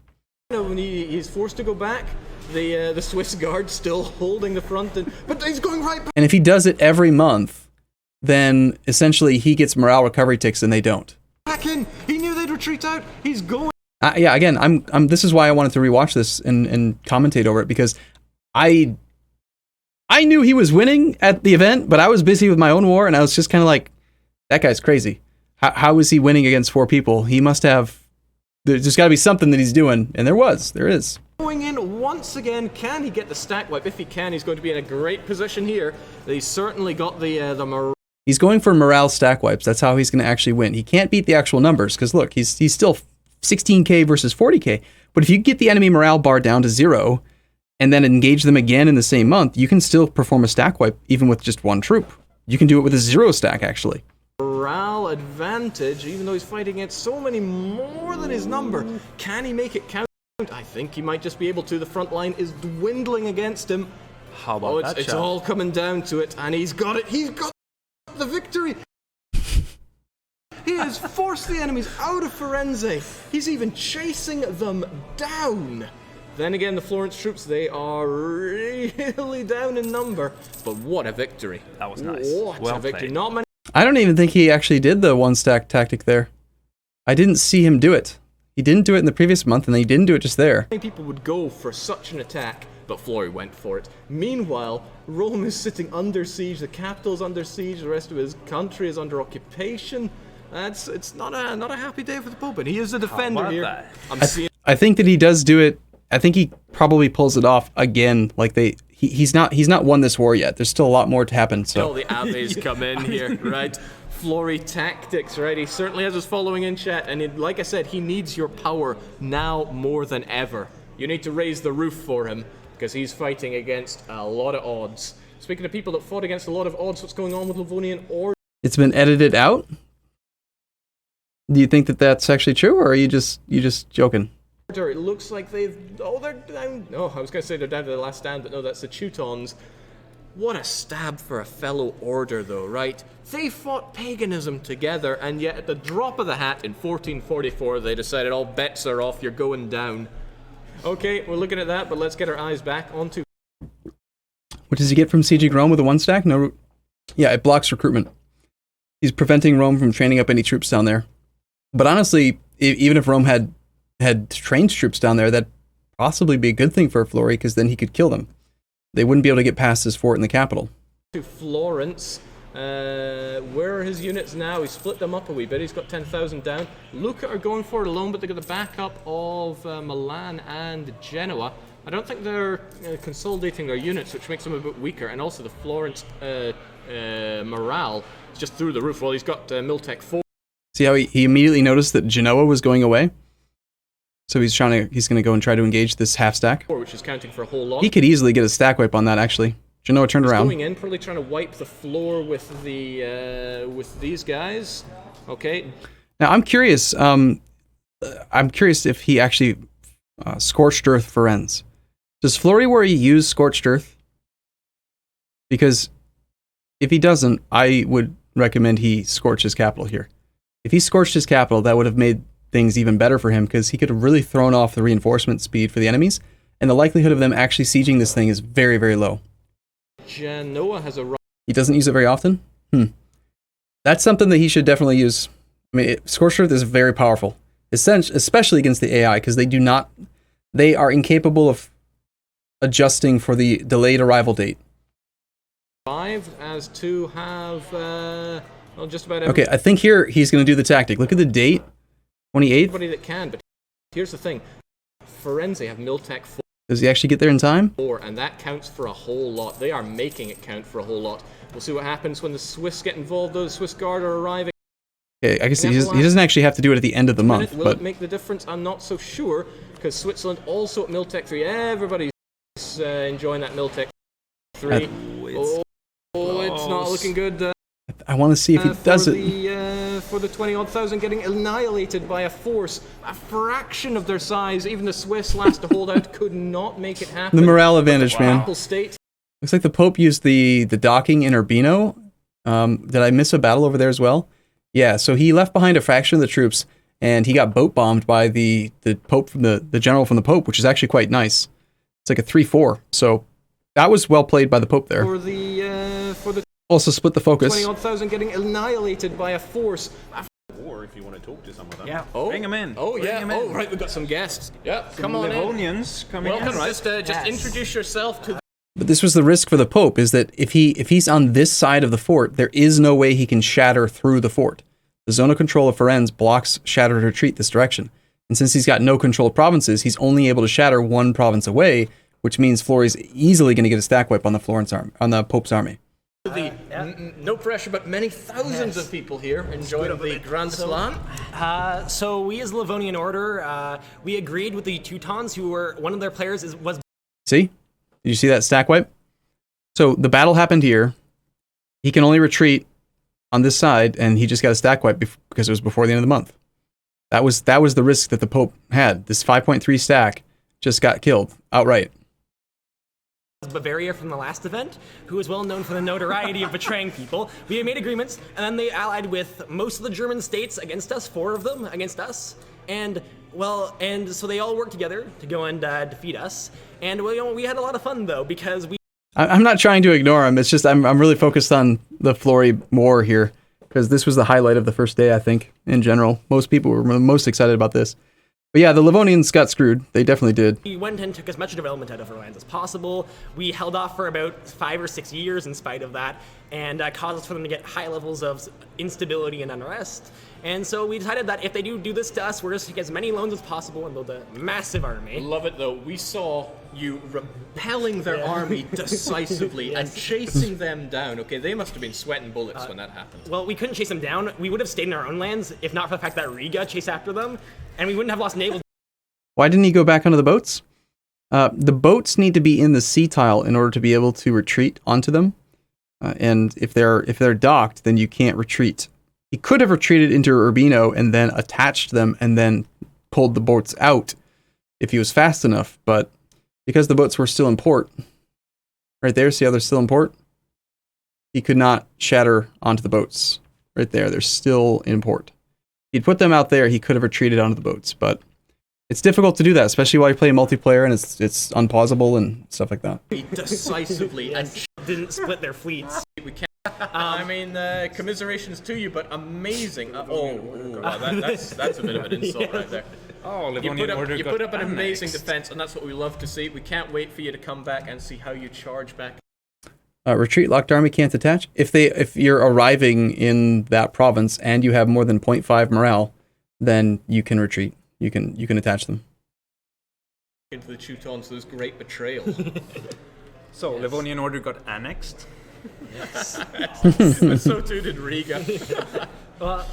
When he's forced to go back, the Swiss guard still holding the front, but he's going right back. And if he does it every month, then essentially he gets morale recovery ticks and they don't. Back in, he knew they'd retreat out. He's going. Yeah, again, I'm. This is why I wanted to rewatch this and commentate over it, because I knew he was winning at the event, but I was busy with my own war, and I was just kind of like, that guy's crazy. How is he winning against 4 people? He must have. There's got to be something that he's doing, and there is. Going in once again, can he get the stack wipe? If he can, he's going to be in a great position here. He's certainly got the morale. He's going for morale stack wipes. That's how he's going to actually win. He can't beat the actual numbers, because look, he's still 16k versus 40k. But if you get the enemy morale bar down to 0, and then engage them again in the same month, you can still perform a stack wipe, even with just 1 troop. You can do it with a 0 stack, actually. Morale advantage, even though he's fighting against so many more than his number. Can he make it count? I think he might just be able to. The front line is dwindling against him. How about that? It's all coming down to it, and he's got it. He's got the victory. He has forced the enemies out of Firenze. He's even chasing them down. Then again, the Florence troops, they are really down in number. But what a victory. That was nice. What a victory. Not many. I don't even think he actually did the 1 stack tactic there. I didn't see him do it. He didn't do it in the previous month, and then he didn't do it just there. Many people would go for such an attack, but Flory went for it. Meanwhile, Rome is sitting under siege, the capital's under siege, the rest of his country is under occupation. It's not a happy day for the Pope, and he is a defender here. I think that he does do it. I think he probably pulls it off again. Like he's not won this war yet. There's still a lot more to happen. So all the abbeys come in here, right? Flory tactics, right? He certainly has his following in chat, and like I said, he needs your power now more than ever. You need to raise the roof for him because he's fighting against a lot of odds. Speaking of people that fought against a lot of odds, what's going on with Livonian Order? It's been edited out? Do you think that that's actually true, or are you just joking? It looks like they're down. Oh, I was going to say they're down to the last stand, but no, that's the Teutons. What a stab for a fellow order, though, right? They fought paganism together, and yet at the drop of the hat in 1444, they decided all bets are off, you're going down. Okay, we're looking at that, but let's get our eyes back onto... What does he get from sieging Rome with a 1-stack? No. Yeah, it blocks recruitment. He's preventing Rome from training up any troops down there. But honestly, even if Rome had trained troops down there, that'd possibly be a good thing for Flori, because then he could kill them. They wouldn't be able to get past his fort in the capital. To Florence. Where are his units now? He split them up a wee bit. He's got 10,000 down. Lucca are going for it alone, but they've got the backup of Milan and Genoa. I don't think they're consolidating their units, which makes them a bit weaker. And also the Florence morale is just through the roof. Well, he's got Miltech 4. See how he immediately noticed that Genoa was going away? So he's going to go and try to engage this half stack. Which is counting for a whole lot. He could easily get a stack wipe on that, actually. Genoa turned around. Going in, probably trying to wipe the floor with with these guys. Okay. Now I'm curious. I'm curious if he actually scorched earth Firenze. Does Flori Worry use scorched earth? Because if he doesn't, I would recommend he scorch his capital here. If he scorched his capital, that would have made things even better for him, because he could have really thrown off the reinforcement speed for the enemies, and the likelihood of them actually sieging this thing is very, very low. Genoa has a... He doesn't use it very often? That's something that he should definitely use. I mean, Scorched Earth is very powerful, especially against the AI, because they are incapable of adjusting for the delayed arrival date. 5 as to have... well, just about okay, I think here he's going to do the tactic. Look at the date, 28th. Everybody that can, but here's the thing. Firenze have Miltech 4. Does he actually get there in time? 4, and that counts for a whole lot. They are making it count for a whole lot. We'll see what happens when the Swiss get involved, though. The Swiss Guard are arriving. Okay, I guess he doesn't actually have to do it at the end of the month. Will it make the difference? I'm not so sure, because Switzerland also at Miltech 3. Everybody's enjoying that Miltech 3. It's not looking good. I want to see if he does it. For the 20-odd thousand getting annihilated by a force a fraction of their size. Even the Swiss, last to hold out, could not make it happen. The morale advantage, man. State. Looks like the Pope used the docking in Urbino. Did I miss a battle over there as well? Yeah, so he left behind a fraction of the troops, and he got boat bombed by the Pope from the general from the Pope, which is actually quite nice. It's like a 3-4. So that was well played by the Pope there. For the also split the focus. 20-odd thousand getting annihilated by a force. Or if you want to talk to some of them. Yeah, oh, bring them in. Oh, yeah. Oh, right, we've got some guests. Yeah, come on Livonians in. Coming Welcome, in, right? just introduce yourself to... But this was the risk for the Pope, is that if he's on this side of the fort, there is no way he can shatter through the fort. The zone of control of Firenze blocks shattered retreat this direction. And since he's got no controlled provinces, he's only able to shatter one province away, which means Flori's easily going to get a stack wipe on the Pope's army. No pressure, but many thousands of people here enjoying the Grand Slam. So we as Livonian Order, we agreed with the Teutons, who were, one of their players was... See? Did you see that stack wipe? So the battle happened here. He can only retreat on this side, and he just got a stack wipe because it was before the end of the month. That was the risk that the Pope had. This 5.3 stack just got killed outright. Bavaria from the last event, who is well known for the notoriety of betraying people. We made agreements, and then they allied with most of the German states against us, 4 of them against us, and so they all worked together to go and defeat us. And we had a lot of fun though, because I'm not trying to ignore him. It's just I'm really focused on the Flori war here, because this was the highlight of the first day, I think, in general. Most people were most excited about this. But yeah, the Livonians got screwed. They definitely did. We went and took as much development out of our lands as possible. We held off for about 5 or 6 years in spite of that, and caused for them to get high levels of instability and unrest. And so we decided that if they do this to us, we're just going to take as many loans as possible and build a massive army. Love it though. We saw you repelling their army decisively and chasing them down. Okay, they must have been sweating bullets when that happened. Well, we couldn't chase them down. We would have stayed in our own lands if not for the fact that Riga chased after them, and we wouldn't have lost naval. Why didn't he go back onto the boats? The boats need to be in the sea tile in order to be able to retreat onto them. And if they're docked, then you can't retreat. He could have retreated into Urbino and then attached them and then pulled the boats out if he was fast enough, but because the boats were still in port, right there, see how they're still in port? He could not shatter onto the boats. Right there, they're still in port. He'd put them out there, he could have retreated onto the boats, but it's difficult to do that, especially while you're playing multiplayer and it's unpausable and stuff like that. Decisively and didn't split their fleets. We can't. I mean, commiserations to you, but amazing. That's a bit of an insult right there. Oh, You put up an amazing defense, and that's what we love to see. We can't wait for you to come back and see how you charge back. Retreat locked army can't attach. If you're arriving in that province and you have more than 0.5 morale, then you can retreat. You can attach them. Into the Teutons, those great betrayals. So, Livonian Order got annexed? Yes. And so too did Riga. Well,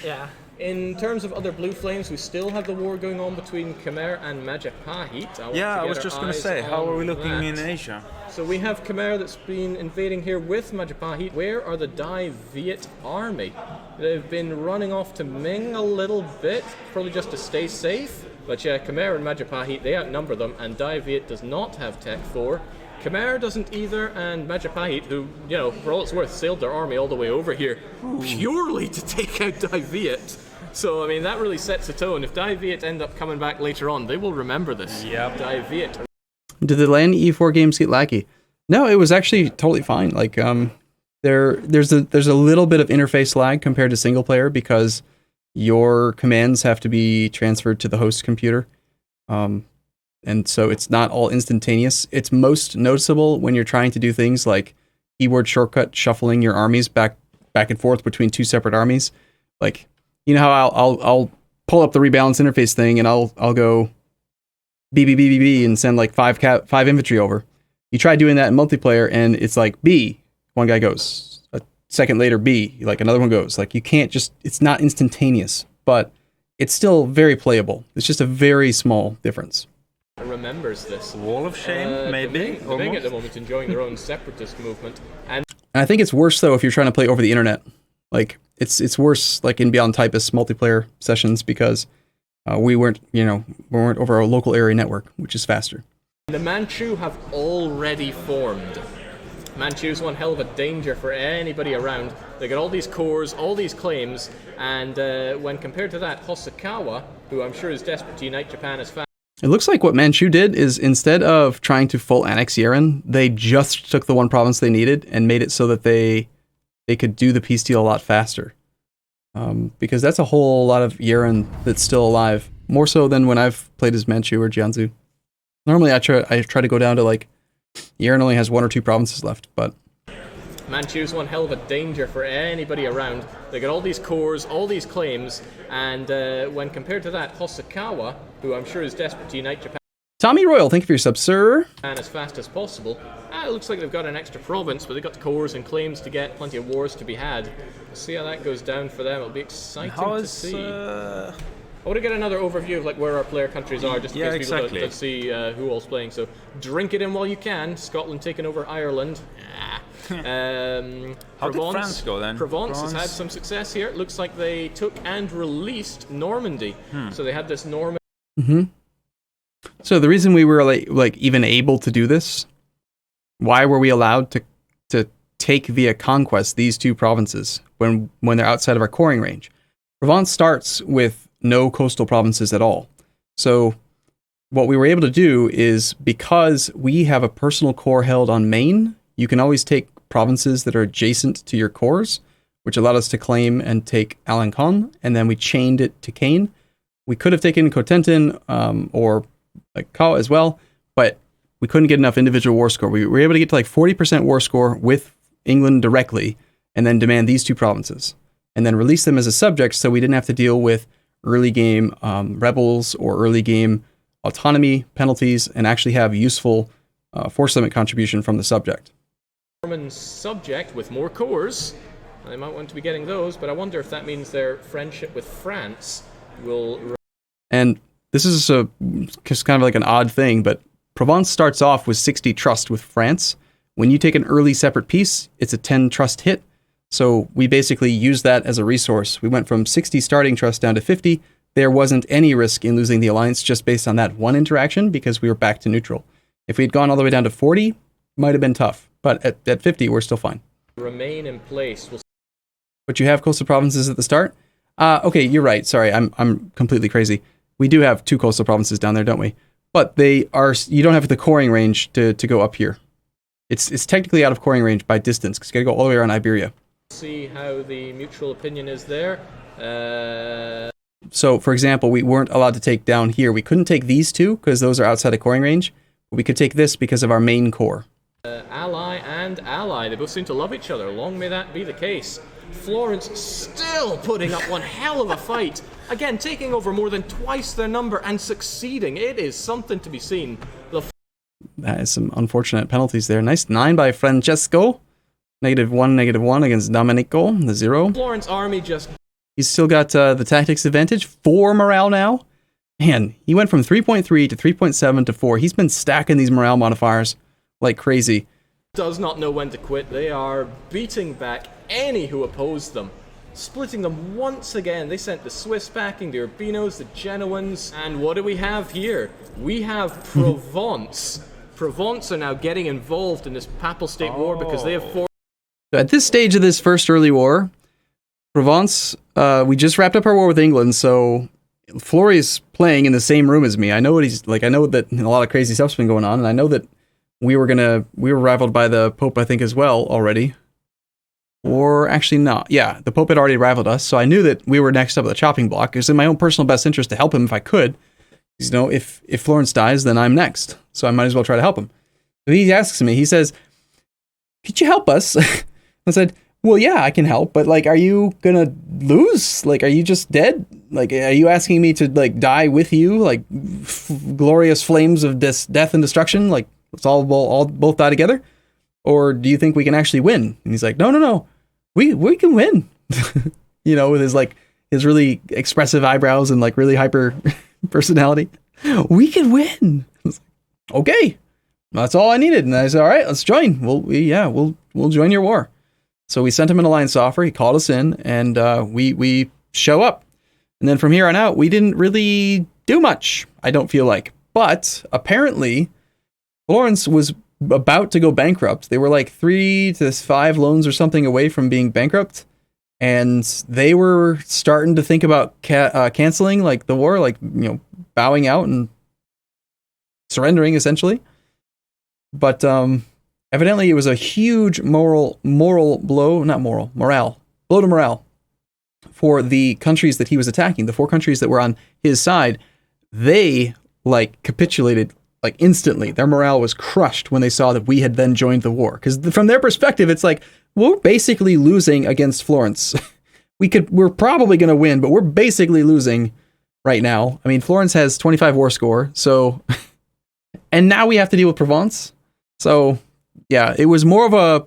yeah. In terms of other blue flames, we still have the war going on between Khmer and Majapahit. I was just going to say, how are we looking in Asia? So we have Khmer that's been invading here with Majapahit. Where are the Dai Viet army? They've been running off to Ming a little bit, probably just to stay safe. But yeah, Khmer and Majapahit, they outnumber them, and Dai Viet does not have Tech 4. Khmer doesn't either, and Majapahit, who, for all it's worth, sailed their army all the way over here purely to take out Dai Viet. So, I mean, that really sets the tone. If Dai Viet end up coming back later on, they will remember this. Yep. Dai Viet. Did the LAN EU4 games get laggy? No, it was actually totally fine. Like, there's a little bit of interface lag compared to single player because your commands have to be transferred to the host computer. And so it's not all instantaneous. It's most noticeable when you're trying to do things like keyboard shortcut shuffling your armies back and forth between two separate armies. Like, you know how I'll pull up the rebalance interface thing and I'll go B and send like five infantry over. You try doing that in multiplayer and it's like B, one guy goes. A second later B, like another one goes. Like you can't just, it's not instantaneous, but it's still very playable. It's just a very small difference. Remembers this. Wall of Shame, maybe? The Ming at the moment enjoying their own separatist movement. And I think it's worse though if you're trying to play over the internet. Like it's worse like in Beyond Typist multiplayer sessions because we weren't over a local area network, which is faster. the Manchu have already formed. Manchu's one hell of a danger for anybody around. They got all these cores, all these claims, and when compared to that, Hosokawa, who I'm sure is desperate to unite Japan as fast. It looks like what Manchu did is instead of trying to full annex Yeren, they just took the one province they needed and made it so that they could do the peace deal a lot faster. Because that's a whole lot of Yeren that's still alive, more so than when I've played as Manchu or Jianzhou. Normally I try to go down to like, Yeren only has 1 or 2 provinces left, but... Manchu's one hell of a danger for anybody around. They got all these cores, all these claims, and when compared to that, Hosokawa, who I'm sure is desperate to unite Japan Tommy Royal, thank you for your sub, sir. as fast as possible. It looks like they've got an extra province, but they've got the cores and claims to get, plenty of wars to be had. We'll see how that goes down for them. It'll be exciting to see. I want to get another overview of like where our player countries are, just in case people don't see who all's playing. So drink it in while you can. Scotland taking over Ireland. How did France go then? Provence has had some success here. It looks like they took and released Normandy. So they had this Normandy. So the reason we were like even able to do this, why were we allowed to take via conquest these 2 provinces when they're outside of our coring range? Provence starts with no coastal provinces at all. So what we were able to do is, because we have a personal core held on Maine, you can always take provinces that are adjacent to your cores, which allowed us to claim and take Alencon, and then we chained it to Caen. We could have taken Cotentin or like Kao as well, but we couldn't get enough individual war score. We were able to get to like 40% war score with England directly, and then demand these 2 provinces, and then release them as a subject so we didn't have to deal with early game rebels or early game autonomy penalties, and actually have useful force limit contribution from the subject. Norman subject with more cores. They might want to be getting those, but I wonder if that means their friendship with France will... And this is just kind of like an odd thing, but Provence starts off with 60 trust with France. When you take an early separate piece, it's a 10 trust hit. So we basically use that as a resource. We went from 60 starting trust down to 50. There wasn't any risk in losing the alliance just based on that one interaction because we were back to neutral. If we had gone all the way down to 40, might have been tough. But at 50, we're still fine. Remain in place. But you have coastal provinces at the start? Okay, you're right. Sorry, I'm completely crazy. We do have 2 coastal provinces down there, don't we? But they are. You don't have the coring range to go up here. It's technically out of coring range by distance because you got to go all the way around Iberia. See how the mutual opinion is there. So, for example, we weren't allowed to take down here. We couldn't take these 2 because those are outside of coring range. But we could take this because of our main core. Ally and ally. They both seem to love each other. Long may that be the case. Florence still putting up one hell of a fight. Again, taking over more than twice their number and succeeding. It is something to be seen. That is some unfortunate penalties there. Nice 9 by Francesco. -1 against Domenico, the 0. Florence army just... He's still got the tactics advantage. 4 morale now. Man, he went from 3.3 to 3.7 to 4. He's been stacking these morale modifiers like crazy. Does not know when to quit. They are beating back any who oppose them. Splitting them once again. They sent the Swiss packing, the Urbinos, the Genoans. And what do we have here? We have Provence. Provence are now getting involved in this Papal State War because they have 4... At this stage of this first early war, Provence, we just wrapped up our war with England, so Florey's playing in the same room as me. I know what he's like. I know that a lot of crazy stuff's been going on, and I know that we were rivaled by the Pope, I think, as well already. Or actually not. Yeah, the Pope had already rivaled us, so I knew that we were next up at the chopping block. It was in my own personal best interest to help him if I could. You know, if Florence dies, then I'm next, so I might as well try to help him. But he asks me, he says, "Could you help us?" I said, "Well, yeah, I can help, but like, are you gonna lose? Like, are you just dead? Like, are you asking me to like die with you? Like, glorious flames of death and destruction? Like, let's all both die together? Or do you think we can actually win?" And he's like, "No, we can win." You know, with his really expressive eyebrows and like really hyper personality. "We can win." I was like, "Okay, that's all I needed." And I said, "All right, let's join. We'll join your war." So we sent him an alliance offer. He called us in, and we show up. And then from here on out, we didn't really do much, I don't feel like. But apparently, Florence was about to go bankrupt. They were like 3 to 5 loans or something away from being bankrupt. And they were starting to think about canceling like the war, like, you know, bowing out and surrendering, essentially. But evidently, it was a huge morale blow to morale for the countries that he was attacking. The 4 countries that were on his side, they like capitulated like instantly. Their morale was crushed when they saw that we had then joined the war. Because from their perspective, it's like, we're basically losing against Florence. We're probably going to win, but we're basically losing right now. I mean, Florence has 25 war score, so, and now we have to deal with Provence. So, yeah, it was more of a,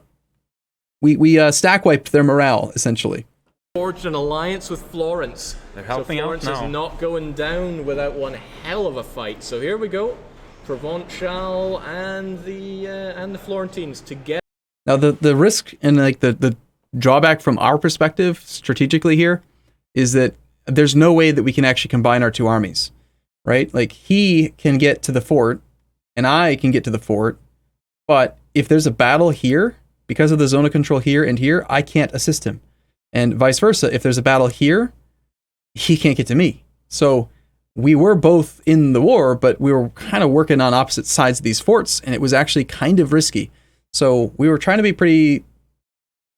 we stack wiped their morale, essentially. Forged an alliance with Florence. They're helping so Florence out now. is not going down without one hell of a fight. So here we go. Provençal and the Florentines together. Now the risk and like the drawback from our perspective strategically here is that there's no way that we can actually combine our 2 armies, right? Like he can get to the fort and I can get to the fort, but if there's a battle here, because of the zone of control here and here, I can't assist him. And vice versa, if there's a battle here, he can't get to me. So we were both in the war, but we were kind of working on opposite sides of these forts, and it was actually kind of risky. So we were trying to be pretty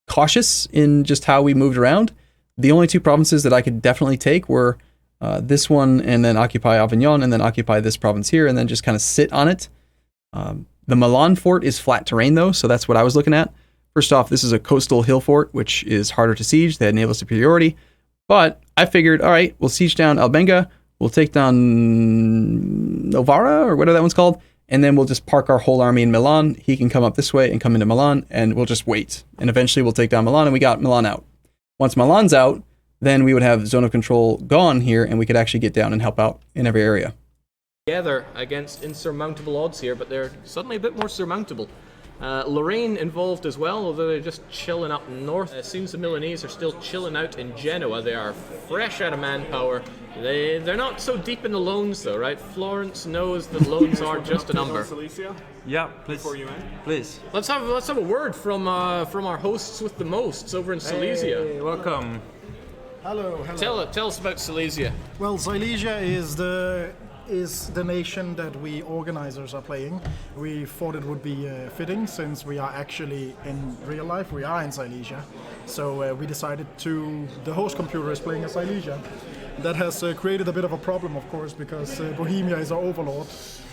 cautious in just how we moved around. The only 2 provinces that I could definitely take were this one, and then occupy Avignon, and then occupy this province here, and then just kind of sit on it. The Milan fort is flat terrain, though, so that's what I was looking at. First off, this is a coastal hill fort, which is harder to siege. They had naval superiority. But I figured, all right, we'll siege down Albenga, we'll take down Novara, or whatever that one's called, and then we'll just park our whole army in Milan. He can come up this way and come into Milan, and we'll just wait. And eventually we'll take down Milan, and we got Milan out. Once Milan's out, then we would have zone of control gone here, and we could actually get down and help out in every area. together against insurmountable odds here, but they're suddenly a bit more surmountable. Lorraine involved as well, although they're just chilling up north. It seems the Milanese are still chilling out in Genoa. They are fresh out of manpower. They're not so deep in the loans though, right? Florence knows that loans are just a number. Yeah, please. Before you end? Please. Let's have a word from our hosts with the mosts over in Silesia. Hey, welcome. Hello, hello. Tell us about Silesia. Well, Silesia is the nation that we organizers are playing. We thought it would be fitting, since we are actually in real life, we are in Silesia. So we decided the host computer is playing in Silesia. That has created a bit of a problem, of course, because Bohemia is our overlord,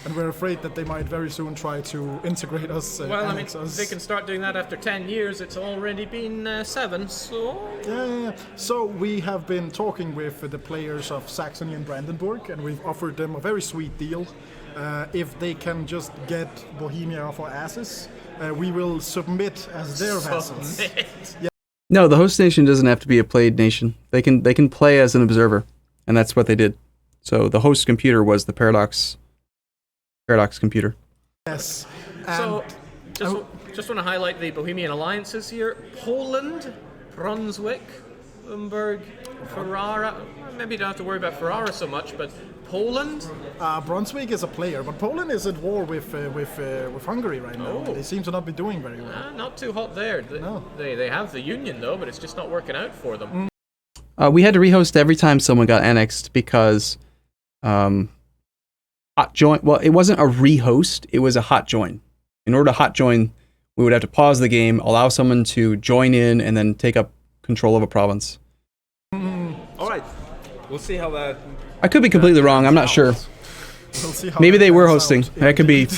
and we're afraid that they might very soon try to integrate us. Well, I mean, they can start doing that after 10 years. It's already been 7, so... Yeah. So we have been talking with the players of Saxony and Brandenburg, and we've offered them a very sweet deal. If they can just get Bohemia off our asses, we will submit as their vassals. Yeah. No, the host nation doesn't have to be a played nation. They can play as an observer, and that's what they did. So the host computer was the Paradox computer. Yes. So, just want to highlight the Bohemian alliances here. Poland, Brunswick, Limburg, Ferrara. Maybe you don't have to worry about Ferrara so much, but Poland? Brunswick is a player, but Poland is at war with Hungary right now. Oh. They seem to not be doing very well. Not too hot there. No. They have the union though, but it's just not working out for them. We had to rehost every time someone got annexed because hot join. Well, it wasn't a rehost; it was a hot join. In order to hot join, we would have to pause the game, allow someone to join in, and then take up control of a province. All right. We'll see how that... I could be completely wrong. I'm not sure. We'll see how Maybe that they were pans hosting. out. That could be.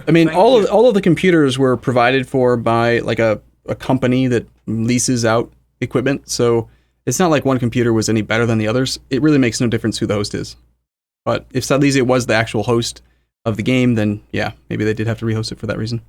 I mean, all of the computers were provided for by like a company that leases out equipment. So it's not like one computer was any better than the others. It really makes no difference who the host is. But if Silesia was the actual host of the game, then yeah, maybe they did have to rehost it for that reason.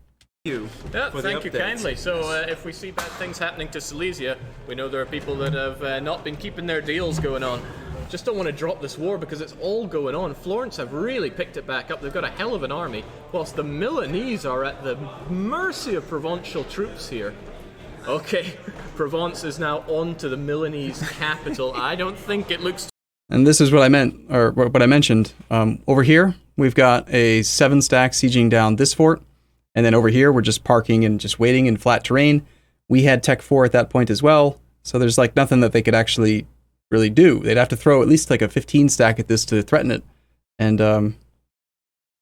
Thank you kindly. So if we see bad things happening to Silesia, we know there are people that have not been keeping their deals going on. Just don't want to drop this war because it's all going on. Florence have really picked it back up. They've got a hell of an army, whilst the Milanese are at the mercy of Provençal troops here. Okay, Provence is now on to the Milanese capital. I don't think it looks... And this is what I meant, or what I mentioned. Over here, we've got a 7-stack sieging down this fort. And then over here, we're just parking and just waiting in flat terrain. We had Tech 4 at that point as well. So there's like nothing that they could actually really do. They'd have to throw at least like a 15-stack at this to threaten it. And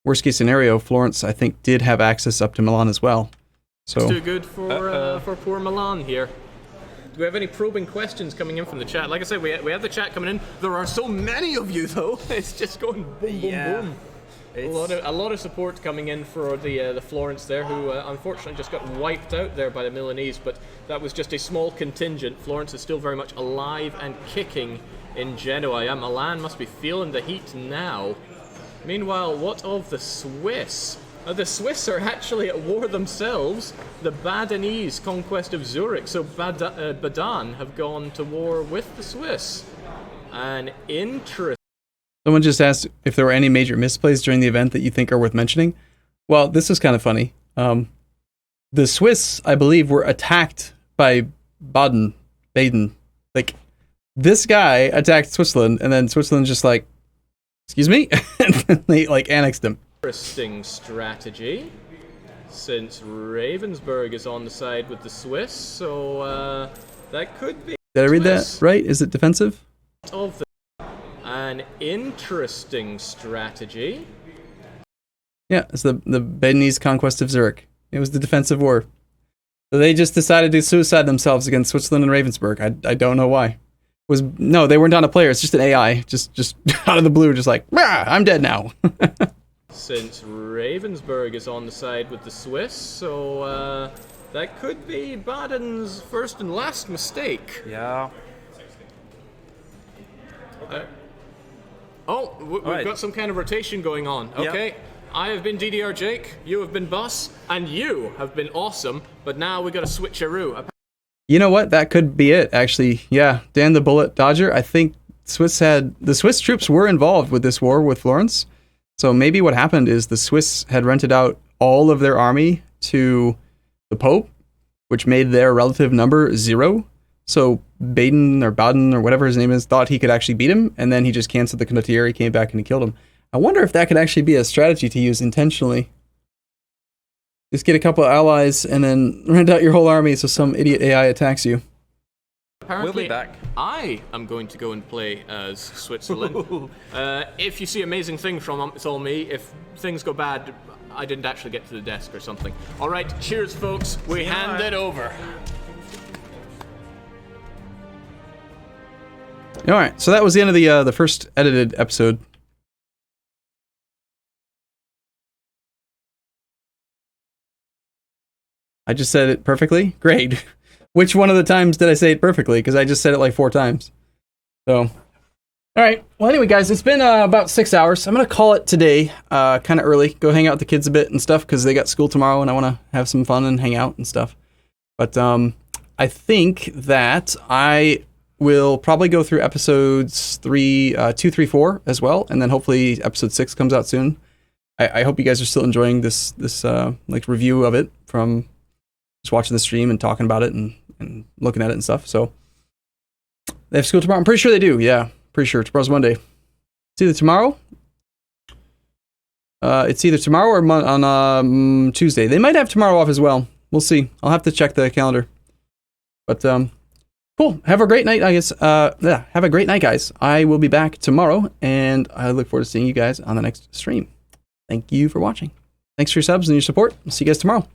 worst case scenario, Florence, I think, did have access up to Milan as well. So it's too good for poor Milan here. Do we have any probing questions coming in from the chat? Like I said, we have the chat coming in. There are so many of you, though. It's just going boom, boom, boom. A lot of support coming in for the Florence there, who unfortunately just got wiped out there by the Milanese, but that was just a small contingent. Florence is still very much alive and kicking in Genoa. Yeah, Milan must be feeling the heat now. Meanwhile, what of the Swiss? The Swiss are actually at war themselves. The Badenese conquest of Zurich, so Baden have gone to war with the Swiss. An interesting... Someone just asked if there were any major misplays during the event that you think are worth mentioning. Well, this is kind of funny. The Swiss, I believe, were attacked by Baden. Like, this guy attacked Switzerland, and then Switzerland's just like, excuse me? And then they, like, annexed him. Interesting strategy, since Ravensburg is on the side with the Swiss, so that could be... Did I read Swiss. that right? Is it defensive? Of an interesting strategy. Yeah, it's the Badenese conquest of Zurich. It was the defensive war. So they just decided to suicide themselves against Switzerland and Ravensburg. I don't know why. No, they weren't on a player. It's just an AI. Just out of the blue, just like, I'm dead now. Since Ravensburg is on the side with the Swiss, so that could be Baden's first and last mistake. Yeah. We've got some kind of rotation going on. Okay, I have been DDR Jake, you have been Bus, and you have been Awesome, but now we got to switcheroo. You know what? That could be it, actually. Yeah, Dan the Bullet Dodger, I think the Swiss troops were involved with this war with Florence. So maybe what happened is the Swiss had rented out all of their army to the Pope, which made their relative number 0. So Baden or whatever his name is thought he could actually beat him, and then he just canceled the condottieri, came back and he killed him. I wonder if that could actually be a strategy to use intentionally. Just get a couple of allies and then rent out your whole army so some idiot AI attacks you. Apparently, We'll be back. I am going to go and play as Switzerland. If you see amazing things from it's all me. If things go bad, I didn't actually get to the desk or something. All right, cheers, folks. We hand it over. All right, so that was the end of the first edited episode. I just said it perfectly? Great. Which one of the times did I say it perfectly? Because I just said it like 4 times. So, all right. Well, anyway, guys, it's been about 6 hours. I'm going to call it today, kind of early. Go hang out with the kids a bit and stuff because they got school tomorrow and I want to have some fun and hang out and stuff. But I think that I will probably go through episodes 2, 3, 4 as well. And then hopefully episode 6 comes out soon. I hope you guys are still enjoying this like review of it from just watching the stream and talking about it and looking at it and stuff. So they have school tomorrow. I'm pretty sure they do. Yeah, pretty sure. Tomorrow's Monday. It's either tomorrow. It's either tomorrow or on Tuesday. They might have tomorrow off as well. We'll see. I'll have to check the calendar. But cool. Have a great night, I guess. Yeah, have a great night, guys. I will be back tomorrow, and I look forward to seeing you guys on the next stream. Thank you for watching. Thanks for your subs and your support. I'll see you guys tomorrow.